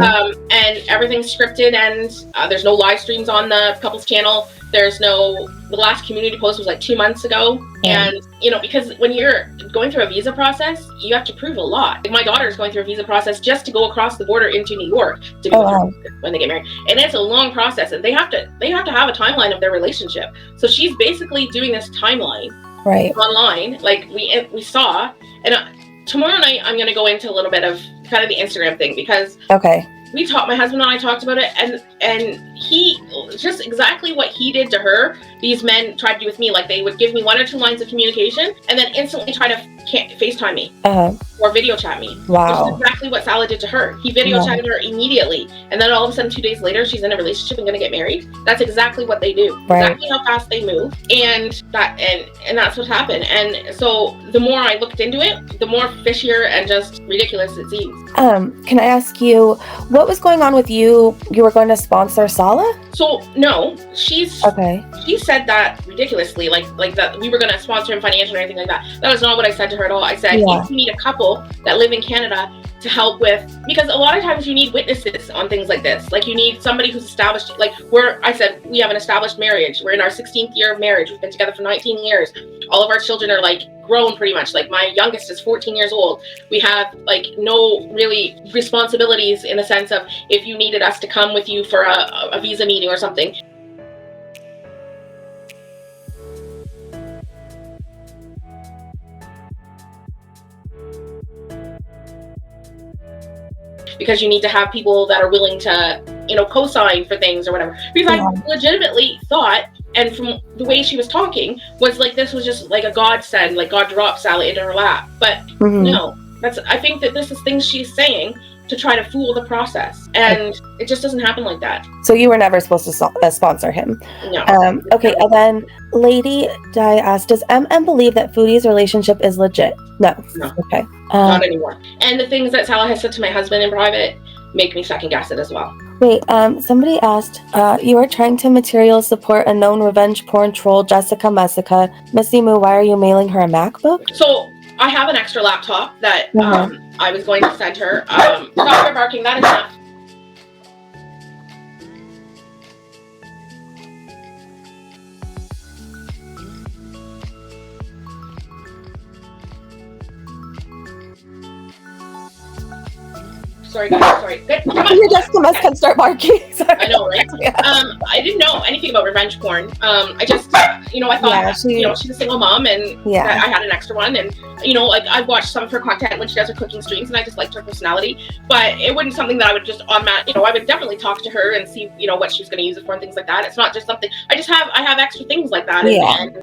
B: everything's scripted, and there's no live streams on the couple's channel. There's no, the last community post was like 2 months ago. And, you know, because when you're going through a visa process, you have to prove a lot. Like my daughter is going through a visa process just to go across the border into New York to be with her when they get married. And it's a long process, and they have to have a timeline of their relationship. So she's basically doing this timeline online, like we saw. And tomorrow night, I'm going to go into a little bit of kind of the Instagram thing, because my husband and I talked about it, and he, just exactly what he did to her, these men tried to do with me. Like they would give me 1 or 2 lines of communication and then instantly try to FaceTime me or video chat me.
C: Wow.
B: Which is exactly what Salah did to her. He video chatted her immediately, and then all of a sudden 2 days later she's in a relationship and going to get married. That's exactly what they do. Exactly how fast they move, and that's what happened. And so the more I looked into it, the more fishier and just ridiculous it seems.
C: Can I ask you, what was going on with you? You were going to sponsor Salah?
B: So no, she said that ridiculously, like that we were going to sponsor him financially or anything like that. That was not what I said to her at all. I said, if you need a couple that live in Canada to help with, because a lot of times you need witnesses on things like this. Like you need somebody who's established, like I said, we have an established marriage. We're in our 16th year of marriage. We've been together for 19 years. All of our children are like grown pretty much. Like my youngest is 14 years old. We have like no really responsibilities in the sense of if you needed us to come with you for a visa meeting or something. Because you need to have people that are willing to, you know, co-sign for things or whatever. Because I legitimately thought, and from the way she was talking, was like this was just like a godsend, like God dropped Salah into her lap. But no, I think that this is things she's saying to try to fool the process, and it just doesn't happen like that.
C: So you were never supposed to sponsor him.
B: No.
C: Okay, and then Lady Di asked, does MM believe that Foodie's relationship is legit? No. Okay.
B: Not anymore. And the things that Salah has said to my husband in private make me second guess it as well.
C: Wait, somebody asked, you are trying to material support a known revenge porn troll, Jessica Messica. Missy Moo, why are you mailing her a MacBook?
B: So I have an extra laptop that I was going to send her. Stop your barking, that is enough. Sorry guys, sorry.
C: Your Jessica Mess can start barking.
B: I know, right? I didn't know anything about revenge porn. I just, I thought, she's a single mom, and I had an extra one, and like I've watched some of her content when she does her cooking streams, and I just liked her personality. But it wasn't something that I would just automatically, I would definitely talk to her and see, what she's going to use it for and things like that. It's not just something I have extra things like that, and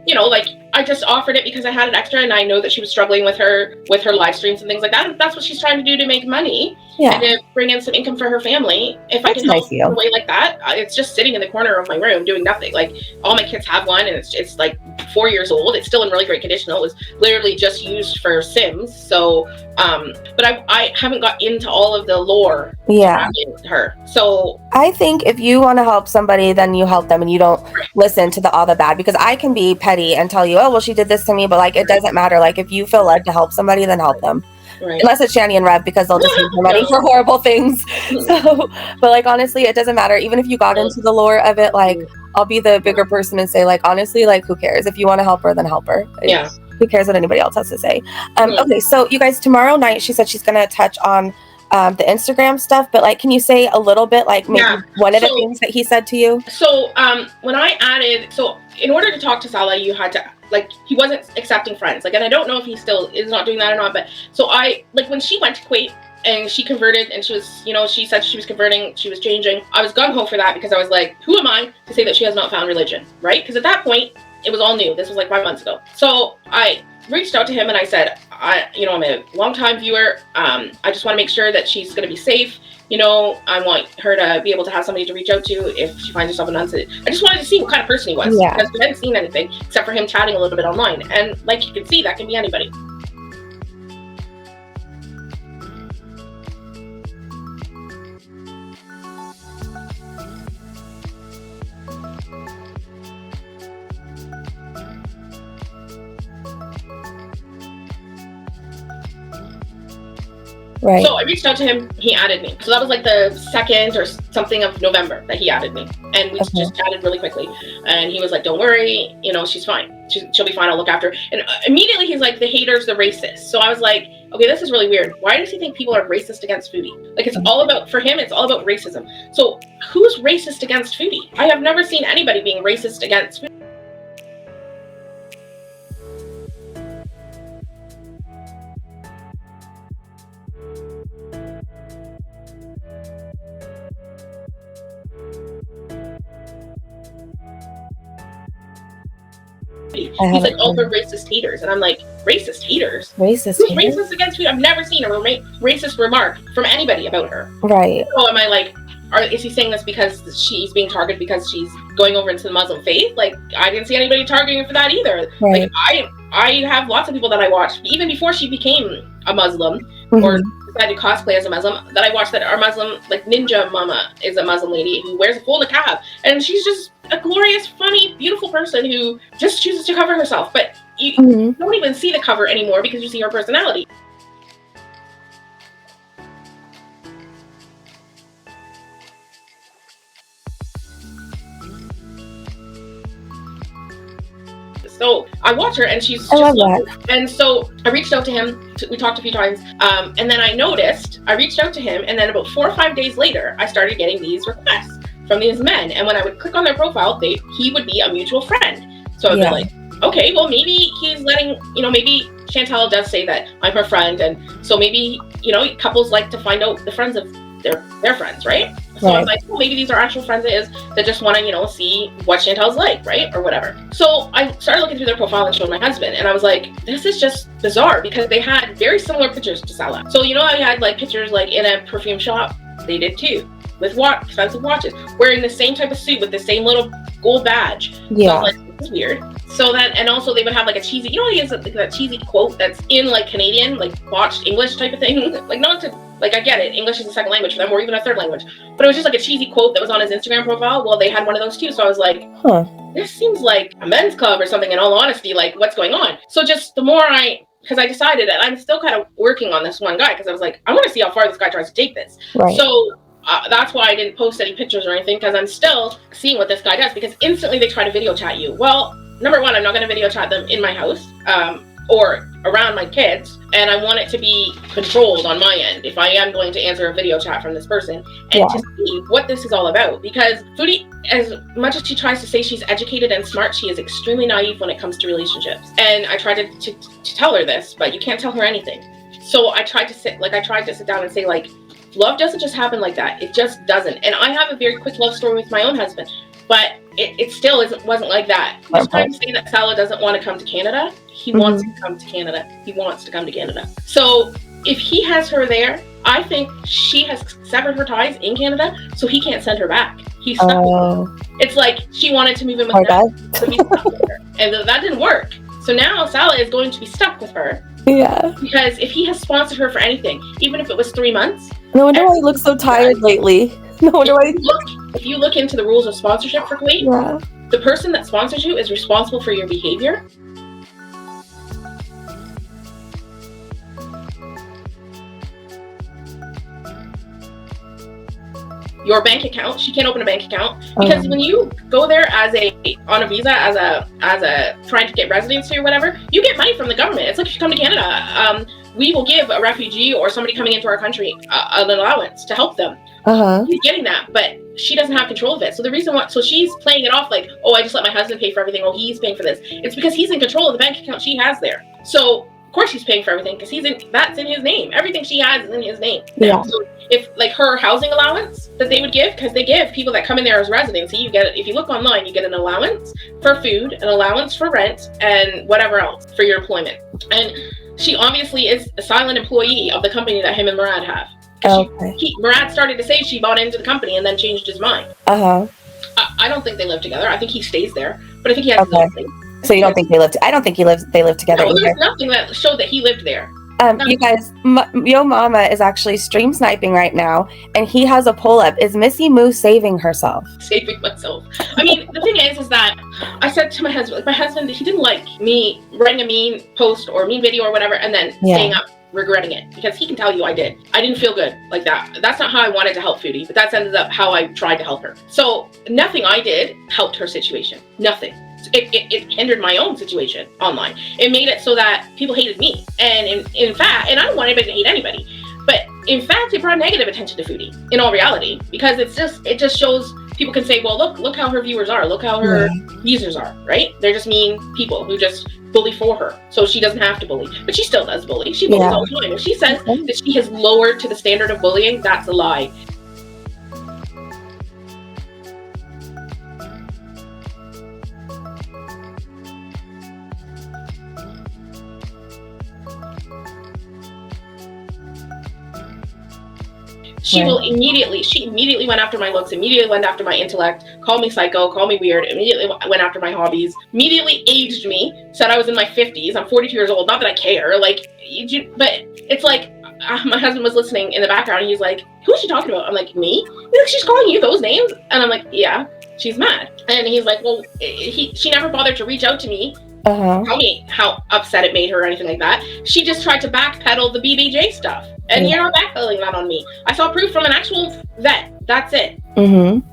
B: I just offered it because I had an extra, and I know that she was struggling with her live streams and things like that. And that's what she's trying to do to make money. And to bring in some income for her family. If I can help in a way like that, it's just sitting in the corner of my room doing nothing. Like all my kids have one, and it's like 4 years old. It's still in really great condition. It was literally just used for Sims. So, but I haven't got into all of the lore surrounding her. So
C: I think if you want to help somebody, then you help them, and you don't listen to all the bad, because I can be petty and tell you, oh, well, she did this to me, but like it doesn't matter. Like if you feel led to help somebody, then help them. Right. Unless it's Shani and Rev, because they'll just use their money for horrible things. So, but like honestly, it doesn't matter. Even if you got into the lore of it, like I'll be the bigger person and say, like honestly, like who cares? If you want to help her, then help her. Who cares what anybody else has to say? Okay, so you guys, tomorrow night, she said she's gonna touch on the Instagram stuff, but like, can you say a little bit, like maybe one of the things that he said to you?
B: So when I added, in order to talk to Salah, you had to, like, he wasn't accepting friends, like, and I don't know if he still is not doing that or not, but so when she went to Kuwait and she converted, and she was, she said she was converting, she was changing, I was gung-ho for that, because I was like, who am I to say that she has not found religion, right? Because at that point, it was all new. This was like 5 months ago. So I reached out to him and I said, I'm a long-time viewer. I just want to make sure that she's going to be safe. I want her to be able to have somebody to reach out to if she finds herself in unsafe. I just wanted to see what kind of person he was, because we hadn't seen anything except for him chatting a little bit online. And like you can see, that can be anybody.
C: Right.
B: So I reached out to him. He added me. So that was like the 2nd or something of November that he added me. And we just chatted really quickly. And he was like, don't worry, you know, she's fine. She'll be fine. I'll look after her. And immediately he's like, the haters, the racists. So I was like, okay, this is really weird. Why does he think people are racist against foodie? Like, it's all about, for him, it's all about racism. So who's racist against foodie? I have never seen anybody being racist against foodie. He's like, oh, we're racist haters. And I'm like, racist haters? Who's racist against food? I've never seen a racist remark from anybody about her.
C: Right.
B: So am I like, is he saying this because she's being targeted because she's going over into the Muslim faith? Like, I didn't see anybody targeting her for that either.
C: Right.
B: Like, I have lots of people that I watched, even before she became a Muslim or decided to cosplay as a Muslim, that I watched that are Muslim. Like, Ninja Mama is a Muslim lady who wears a full niqab, and she's just a glorious, funny, beautiful person who just chooses to cover herself. But you don't even see the cover anymore because you see her personality. So I watch her, and she's
C: I love that.
B: And so I reached out to him. We talked a few times, and then I noticed I reached out to him, and then about 4 or 5 days later, I started getting these requests from these men. And when I would click on their profile, he would be a mutual friend. So I'd be like, okay, well, maybe he's letting, maybe Chantal does say that I'm her friend, and so maybe, couples like to find out the friends of their friends, right? So I'm like, well, maybe these are actual friends that just want to, see what Chantal's like, right? Or whatever. So I started looking through their profile and showed my husband, and I was like, this is just bizarre, because they had very similar pictures to Salah. So, I had like pictures like in a perfume shop. They did too, with expensive watches, wearing the same type of suit with the same little gold badge. Yeah. So I was like, this is weird. So then, and also they would have like a cheesy, he has like that cheesy quote that's in like Canadian, like botched English type of thing. Like, not to, like, I get it, English is a second language for them, or even a third language. But it was just like a cheesy quote that was on his Instagram profile. Well, they had one of those too. So I was like, this seems like a men's club or something, in all honesty, like, what's going on? So just the more because I decided that I'm still kind of working on this one guy, because I was like, I want to see how far this guy tries to take this. Right. So that's why I didn't post any pictures or anything, because I'm still seeing what this guy does, because instantly they try to video chat you. Well, number one, I'm not going to video chat them in my house or around my kids, and I want it to be controlled on my end if I am going to answer a video chat from this person, and to see what this is all about. Because Foodie, as much as she tries to say she's educated and smart, she is extremely naive when it comes to relationships. And I tried to tell her this, but you can't tell her anything. So I tried to sit down and say, like, love doesn't just happen like that. It just doesn't. And I have a very quick love story with my own husband, but it still wasn't like that. He's trying to say that Salah doesn't want to come to Canada. He wants to come to Canada. He wants to come to Canada. So if he has her there, I think she has severed her ties in Canada, so he can't send her back. He's stuck with her. It's like she wanted to move in with him, so he's stuck with her. And that didn't work. So now Salah is going to be stuck with her. Yeah. Because if he has sponsored her for anything, even if it was 3 months.
C: No wonder why he looks so tired lately. No wonder why.
B: If you look into the rules of sponsorship for Kuwait, the person that sponsors you is responsible for your behavior. Your bank account. She can't open a bank account, because when you go there on a visa as a trying to get residency or whatever, you get money from the government. It's like if you come to Canada, we will give a refugee or somebody coming into our country an allowance to help them. He's getting that, but she doesn't have control of it. So the reason why, so she's playing it off like, oh, I just let my husband pay for everything. Oh, he's paying for this. It's because he's in control of the bank account she has there. So of course she's paying for everything, because that's in his name. Everything she has is in his name. Yeah. So if like her housing allowance that they would give, because they give people that come in there as residency, you get, if you look online, you get an allowance for food, an allowance for rent, and whatever else for your employment. And she obviously is a silent employee of the company that him and Murad have. Murad started to say she bought into the company and then changed his mind. I don't think they live together. I think he stays there, but I think he has nothing.
C: So you don't think they live? I don't think they live together.
B: No, there's nothing that showed that he lived there.
C: You guys, Yo Mama is actually stream sniping right now, and he has a poll up. Is Missy Moo saving herself?
B: Saving myself. I mean, the thing is that I said to my husband, he didn't like me writing a mean post or mean video or whatever, and then staying up regretting it, because he can tell you I did. I didn't feel good like that. That's not how I wanted to help Foodie, but that's ended up how I tried to help her. So nothing I did helped her situation. Nothing. It hindered my own situation online. It made it so that people hated me. And in fact, and I don't want anybody to hate anybody, but in fact, it brought negative attention to Foodie in all reality, because it just shows people can say, well, look how her viewers are, look how her users are, right? They're just mean people who just bully for her, so she doesn't have to bully. But she still does bully. She bullies all the time. If she says that she has lowered to the standard of bullying, that's a lie. She immediately went after my looks, immediately went after my intellect, called me psycho, called me weird, immediately went after my hobbies, immediately aged me, said I was in my 50s. I'm 42 years old. Not that I care. Like, but it's like, my husband was listening in the background and he's like, who is she talking about? I'm like, me? He's like, she's calling you those names? And I'm like, yeah, she's mad. And he's like, well, she never bothered to reach out to me, tell me how upset it made her or anything like that. She just tried to backpedal the BBJ stuff. And you're not backpedaling that on me. I saw proof from an actual vet. That's it.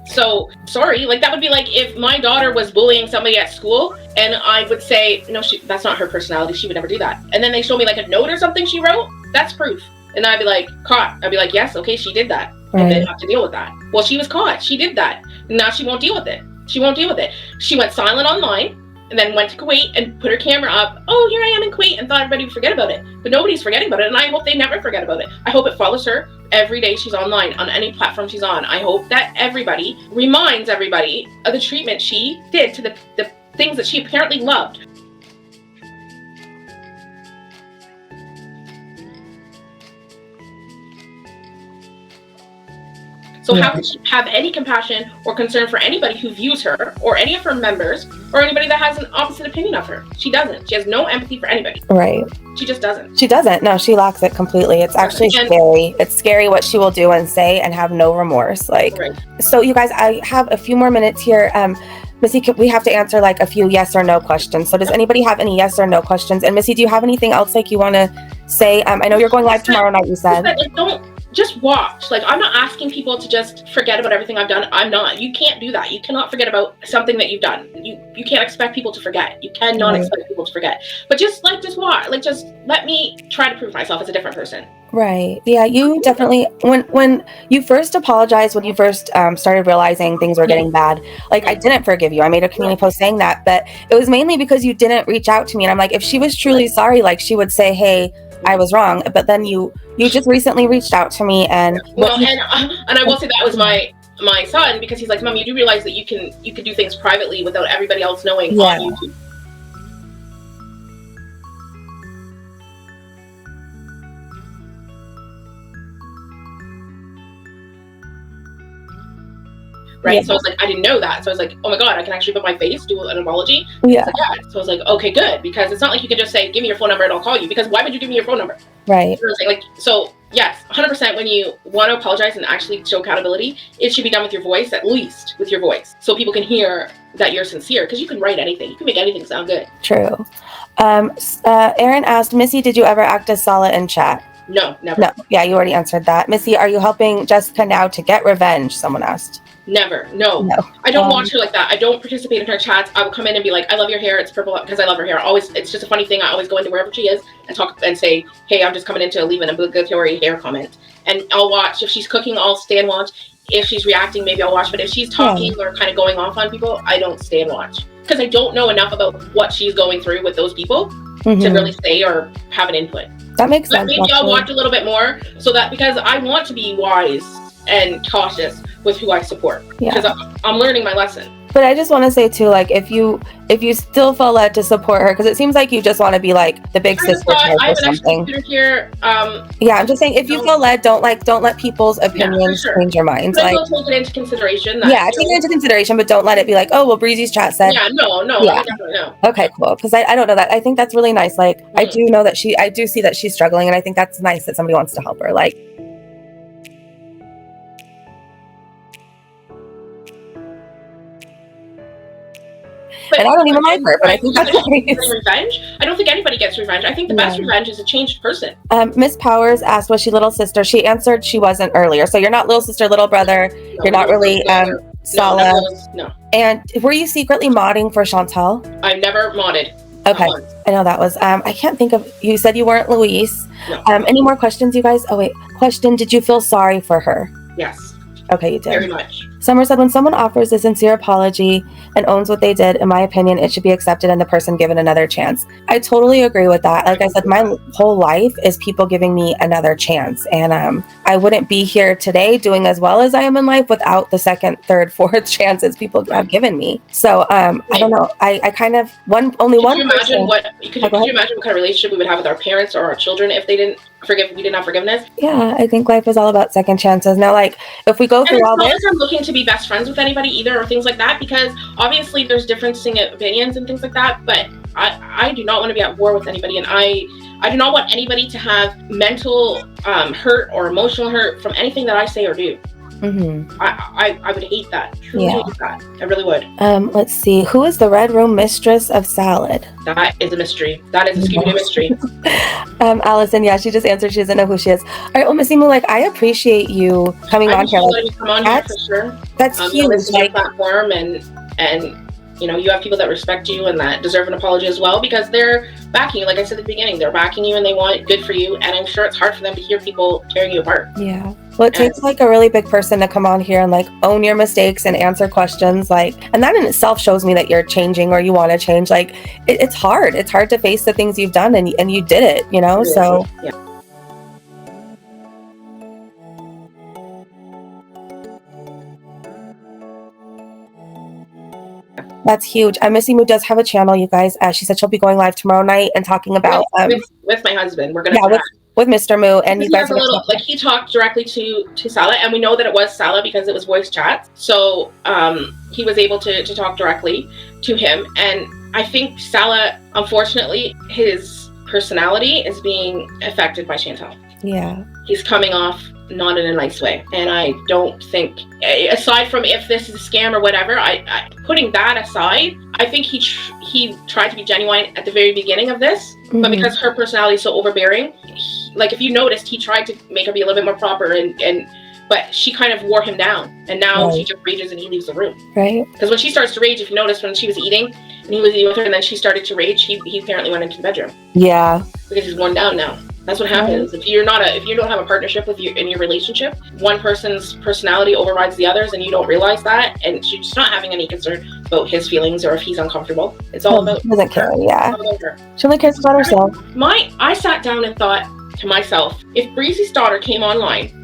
B: So, sorry. Like, that would be like if my daughter was bullying somebody at school and I would say, no, that's not her personality. She would never do that. And then they show me like a note or something she wrote. That's proof. And I'd be like, caught. I'd be like, yes, okay, she did that. And then have to deal with that. Well, she was caught. She did that. Now she won't deal with it. She went silent online. And then went to Kuwait and put her camera up. Oh, here I am in Kuwait, and thought everybody would forget about it. But nobody's forgetting about it, and I hope they never forget about it. I hope it follows her every day she's online, on any platform she's on. I hope that everybody reminds everybody of the treatment she did to the things that she apparently loved. So how could she have any compassion or concern for anybody who views her, or any of her members, or anybody that has an opposite opinion of her? She doesn't. She has no empathy for anybody.
C: Right.
B: She just doesn't.
C: She doesn't. No, she lacks it completely. It's actually scary. It's scary what she will do and say and have no remorse. Like, so you guys, I have a few more minutes here. Missy, we have to answer like a few yes or no questions. So does anybody have any yes or no questions? And Missy, do you have anything else like you want to say? I know you're going live tomorrow night, you said.
B: Don't just watch. Like, I'm not asking people to just forget about everything I've done. I'm not. You can't do that. You cannot forget about something that you've done. You can't expect people to forget. You cannot expect people to forget. But just watch. Like, just let me try to prove myself as a different person.
C: Right. Yeah, you definitely, when you first apologized, when you first started realizing things were getting bad, like, I didn't forgive you. I made a community post saying that, but it was mainly because you didn't reach out to me. And I'm like, if she was truly sorry, like, she would say, hey, I was wrong. But then you just recently reached out to me, and
B: and I will say that was my son, because he's like, Mom, you do realize that you can do things privately without everybody else knowing on YouTube. Right. Yeah. So I was like, I didn't know that. So I was like, oh my God, I can actually put my face, do an emoji.
C: Yeah.
B: Like, yeah. So I was like, okay, good. Because it's not like you can just say, give me your phone number and I'll call you. Because why would you give me your phone number?
C: Right.
B: So yes, 100% when you want to apologize and actually show accountability, it should be done with your voice, at least with your voice. So people can hear that you're sincere, because you can write anything. You can make anything sound good.
C: True. Aaron asked, Missy, did you ever act as Sala in chat?
B: No, never.
C: No. Yeah, you already answered that. Missy, are you helping Jessica now to get revenge? Someone asked.
B: Never. No. I don't watch her like that. I don't participate in her chats. I will come in and be like, I love your hair. It's purple, because I love her hair. It's just a funny thing. I always go into wherever she is and talk and say, hey, I'm just coming in to leave an obligatory hair comment. And I'll watch. If she's cooking, I'll stay and watch. If she's reacting, maybe I'll watch. But if she's talking or kind of going off on people, I don't stay and watch. Because I don't know enough about what she's going through with those people to really say or have an input.
C: That makes sense.
B: Maybe I'll watch a little bit more, so that, because I want to be wise and cautious with who I support, because I'm learning my lesson.
C: But I just want to say too, like, if you still feel led to support her, because it seems like you just want to be like the big sister type or something.
B: Here,
C: yeah, I'm just saying, if you feel led, don't let people's opinions change your minds.
B: Like, take it into consideration.
C: Take it into consideration, but don't let it be like, oh, well, Breezy's chat said.
B: Yeah, no, definitely no.
C: Okay, cool. Because I don't know that. I think that's really nice. Like, I do know that I do see that she's struggling, and I think that's nice that somebody wants to help her. Like. And I don't even like her, but I think that's
B: nice. Revenge? I don't think anybody gets revenge. I think the best revenge is a changed person.
C: Miss Powers asked, was she little sister? She answered she wasn't earlier. So you're not little sister, little brother. No, you're not really Sala.
B: No.
C: And were you secretly modding for Chantal?
B: I never modded.
C: Okay. I know that was, I can't think of, you said you weren't Louise.
B: No.
C: Any more questions, you guys? Oh, wait. Question, did you feel sorry for her?
B: Yes.
C: Okay, you did.
B: Very much.
C: Summer said, when someone offers a sincere apology and owns what they did, in my opinion, it should be accepted and the person given another chance. I totally agree with that. Like I said, my whole life is people giving me another chance. And I wouldn't be here today doing as well as I am in life without the second, third, fourth chances people have given me. So I don't know. I kind of, could you
B: imagine what kind of relationship we would have with our parents or our children if they didn't we didn't have forgiveness?
C: Yeah, I think life is all about second chances. Now, like, if we go through all this,
B: I'm looking to be best friends with anybody either or things like that, because obviously there's differencing opinions and things like that, but I do not want to be at war with anybody, and I do not want anybody to have mental hurt or emotional hurt from anything that I say or do.
C: Mm-hmm.
B: I would hate that. Truly hate that. I really would.
C: Let's see. Who is the Red Room mistress of salad?
B: That is a mystery. That is a Scooby-Doo mystery.
C: Allison, yeah, she just answered. She doesn't know who she is. All right, well, Missy Moo, like, I appreciate you coming on here.
B: Come on here for sure.
C: That's huge.
B: Like, platform and you know, you have people that respect you and that deserve an apology as well, because they're backing you. Like I said at the beginning, they're backing you and they want good for you. And I'm sure it's hard for them to hear people tearing you apart.
C: Yeah. Well, it takes like a really big person to come on here and like own your mistakes and answer questions. Like, and that in itself shows me that you're changing or you want to change. Like, it's hard. It's hard to face the things you've done and you did it, you know?
B: Yeah.
C: So.
B: Yeah.
C: That's huge. Missy Moo does have a channel, you guys. She said she'll be going live tomorrow night and talking about
B: with my husband. We're gonna
C: with Mr. Moo, and you guys
B: he talked directly to Sala, and we know that it was Sala because it was voice chat. So he was able to talk directly to him, and I think Sala, unfortunately, his personality is being affected by Chantal.
C: Yeah,
B: he's coming off not in a nice way, and I don't think, aside from if this is a scam or whatever, I putting that aside, I think he tried to be genuine at the very beginning of this, but because her personality is so overbearing, like if you noticed, he tried to make her be a little bit more proper, but she kind of wore him down, and now he just rages and he leaves the room.
C: Right.
B: Because when she starts to rage, if you notice, when she was eating and he was eating with her, and then she started to rage, he apparently went into the bedroom.
C: Yeah.
B: Because he's worn down now. That's what happens. If you don't have a partnership in your relationship, one person's personality overrides the others, and you don't realize that, and she's not having any concern about his feelings or if he's uncomfortable. It's all about.
C: She doesn't care. Yeah. She only cares about herself.
B: I sat down and thought to myself, if Breezy's daughter came online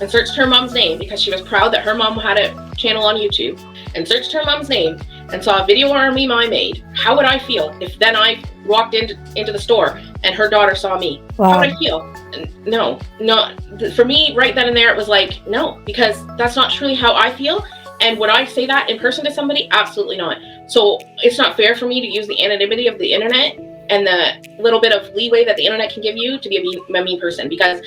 B: and searched her mom's name because she was proud that her mom had a channel on YouTube, and searched her mom's name and saw a video or a meme I made, how would I feel if then I walked into the store and her daughter saw me? Wow. How would I feel? No. For me, right then and there, it was like, no, because that's not truly how I feel. And would I say that in person to somebody? Absolutely not. So it's not fair for me to use the anonymity of the internet and the little bit of leeway that the internet can give you to be a mean person. Because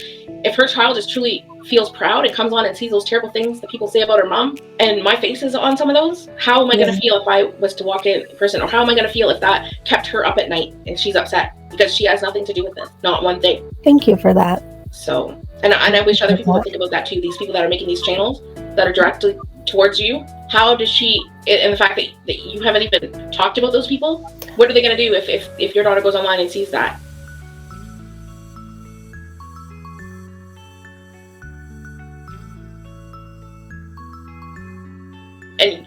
B: if her child just truly feels proud and comes on and sees those terrible things that people say about her mom, and my face is on some of those, how am I going to feel if I was to walk in person? Or how am I going to feel if that kept her up at night and she's upset? Because she has nothing to do with this. Not one thing.
C: Thank you for that.
B: So, and I wish other people would think about that too. These people that are making these channels that are directly towards you, how does she, and the fact that you haven't even talked about those people, what are they going to do if your daughter goes online and sees that?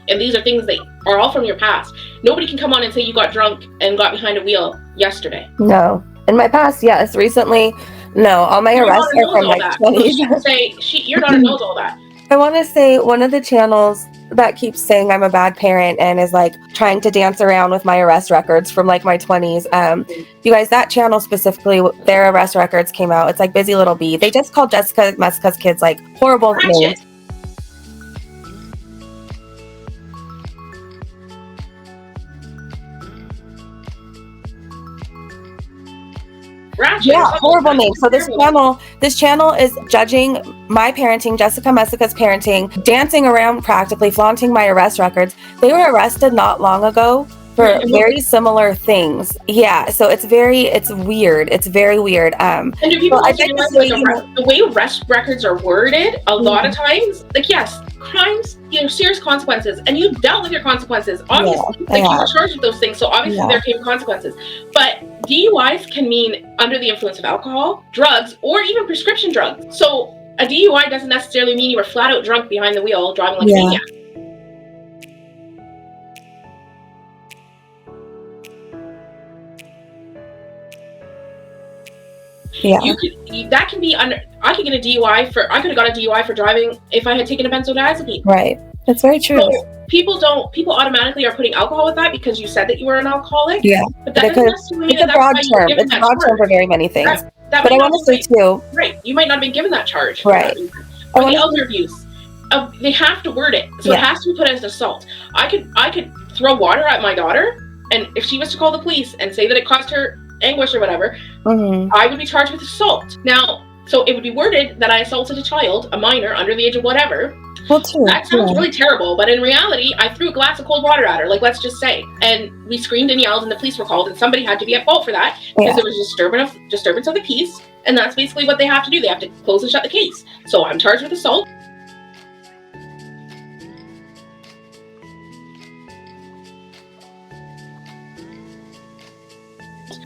B: And these are things that are all from your past. Nobody can come on and say you got drunk and got behind a wheel yesterday.
C: No. In my past, yes. Recently, no. All my arrests are from my 20s.
B: So your daughter knows all that.
C: I want to say one of the channels that keeps saying I'm a bad parent and is like trying to dance around with my arrest records from like my 20s. You guys, that channel specifically, their arrest records came out. It's like Busy Little Bee. They just called Jessica Muska's kids like horrible names.
B: Ratchet.
C: Yeah, horrible name. So this channel is judging my parenting, Jessica Messica's parenting, dancing around practically, flaunting my arrest records. They were arrested not long ago for very similar things. Yeah, so it's weird. It's very weird.
B: And do people also realize the way arrest records are worded a lot of times, like, yes, crimes, serious consequences, and you dealt with your consequences, obviously. You were charged with those things, so obviously there came consequences. But DUIs can mean under the influence of alcohol, drugs, or even prescription drugs. So a DUI doesn't necessarily mean you were flat out drunk behind the wheel driving like a maniac.
C: Yeah.
B: That can be under. I could get a DUI I could have got a DUI for driving if I had taken a benzodiazepine.
C: Right. That's very true.
B: So people automatically are putting alcohol with that because you said that you were an alcoholic.
C: Yeah.
B: But that doesn't necessarily mean
C: it's a broad term. It's a broad term for very many things. But I want to say too.
B: Right. You might not have been given that charge.
C: Right.
B: Or the elder abuse. They have to word it. So it has to be put as assault. I could throw water at my daughter, and if she was to call the police and say that it caused her anguish or whatever, I would be charged with assault. Now, so it would be worded that I assaulted a child, a minor, under the age of whatever.
C: Well, true.
B: That sounds really terrible, but in reality, I threw a glass of cold water at her, like, let's just say. And we screamed and yelled, and the police were called, and somebody had to be at fault for that, because there was disturbance of the peace, and that's basically what they have to do. They have to close and shut the case. So I'm charged with assault.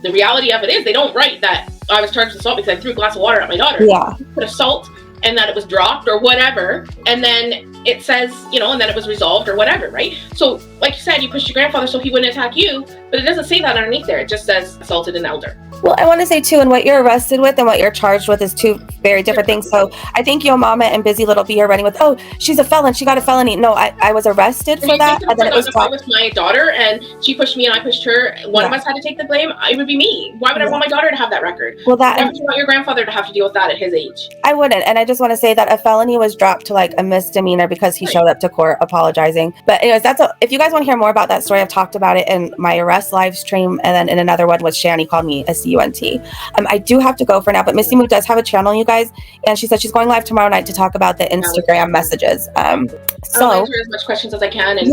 B: The reality of it is they don't write that I was charged with assault because I threw a glass of water at my daughter.
C: Yeah.
B: Put assault and that it was dropped or whatever. And then it says, and then it was resolved or whatever, right? So like you said, you pushed your grandfather so he wouldn't attack you, but it doesn't say that underneath there. It just says assaulted an elder.
C: Well, I want to say too, and what you're arrested with and what you're charged with is two very different things. So I think Yo Mama and Busy Little B are running with, oh, she's a felon, she got a felony. No, I was arrested for that, and then it was dropped.
B: With my daughter, and she pushed me and I pushed her. One of us had to take the blame. It would be me. Why would I want my daughter to have that record?
C: Well,
B: why would you want your grandfather to have to deal with that at his age?
C: I wouldn't, and I just want to say that a felony was dropped to like a misdemeanor because he showed up to court apologizing. But anyways, if you guys want to hear more about that story, I've talked about it in my arrest live stream, and then in another one with Shani called me a CUNT. I do have to go for now, but Missy Moo does have a channel, you guys, and she said she's going live tomorrow night to talk about the Instagram messages. So
B: I'll answer as much questions as I can, and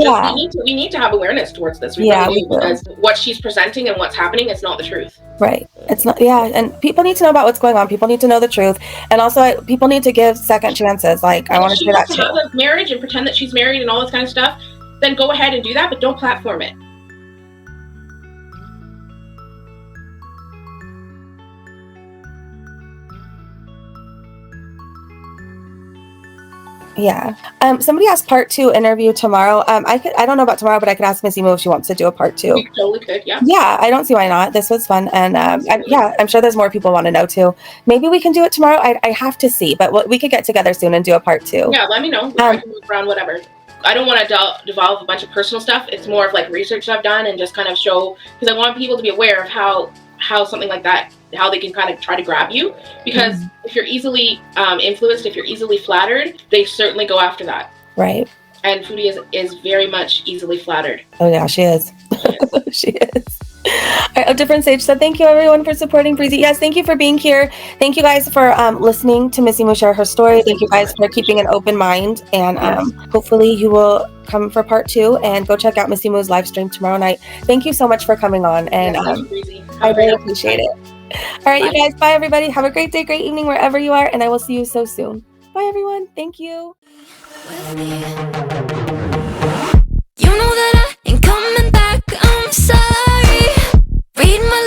B: we need to have awareness towards this. We really do, because what she's presenting and what's happening is not the truth.
C: Right. It's not. Yeah, and people need to know about what's going on. People need to know the truth, and also people need to give second chances. Like, I want to say that too. If she wants to have
B: a marriage and pretend that she's married and all this kind of stuff, then go ahead and do that, but don't platform it.
C: Yeah. Somebody asked part 2 interview tomorrow. I don't know about tomorrow, but I could ask Missy Moo if she wants to do a part 2.
B: You totally could, yeah.
C: Yeah, I don't see why not. This was fun, and I'm sure there's more people want to know too. Maybe we can do it tomorrow. I have to see, but we could get together soon and do a part 2.
B: Yeah, let me know. I can move around, whatever. I don't want to devolve a bunch of personal stuff. It's more of like research I've done and just kind of show, because I want people to be aware of how something like that, how they can kind of try to grab you, because if you're easily influenced, if you're easily flattered, they certainly go after that.
C: Right.
B: And Foodie is very much easily flattered.
C: Oh yeah, she is. She is. All right, A Different Sage said, thank you everyone for supporting Breezy. Yes, thank you for being here. Thank you guys for listening to Missy Moo share her story. Thank you guys for keeping an open mind, and hopefully you will come for part 2 and go check out Missy Moo's live stream tomorrow night. Thank you so much for coming on, and I really appreciate it. All right, you guys, bye everybody. Have a great day, great evening wherever you are, and I will see you so soon. Bye everyone. Thank you.
A: You know that I ain't coming back. I'm sorry. Read my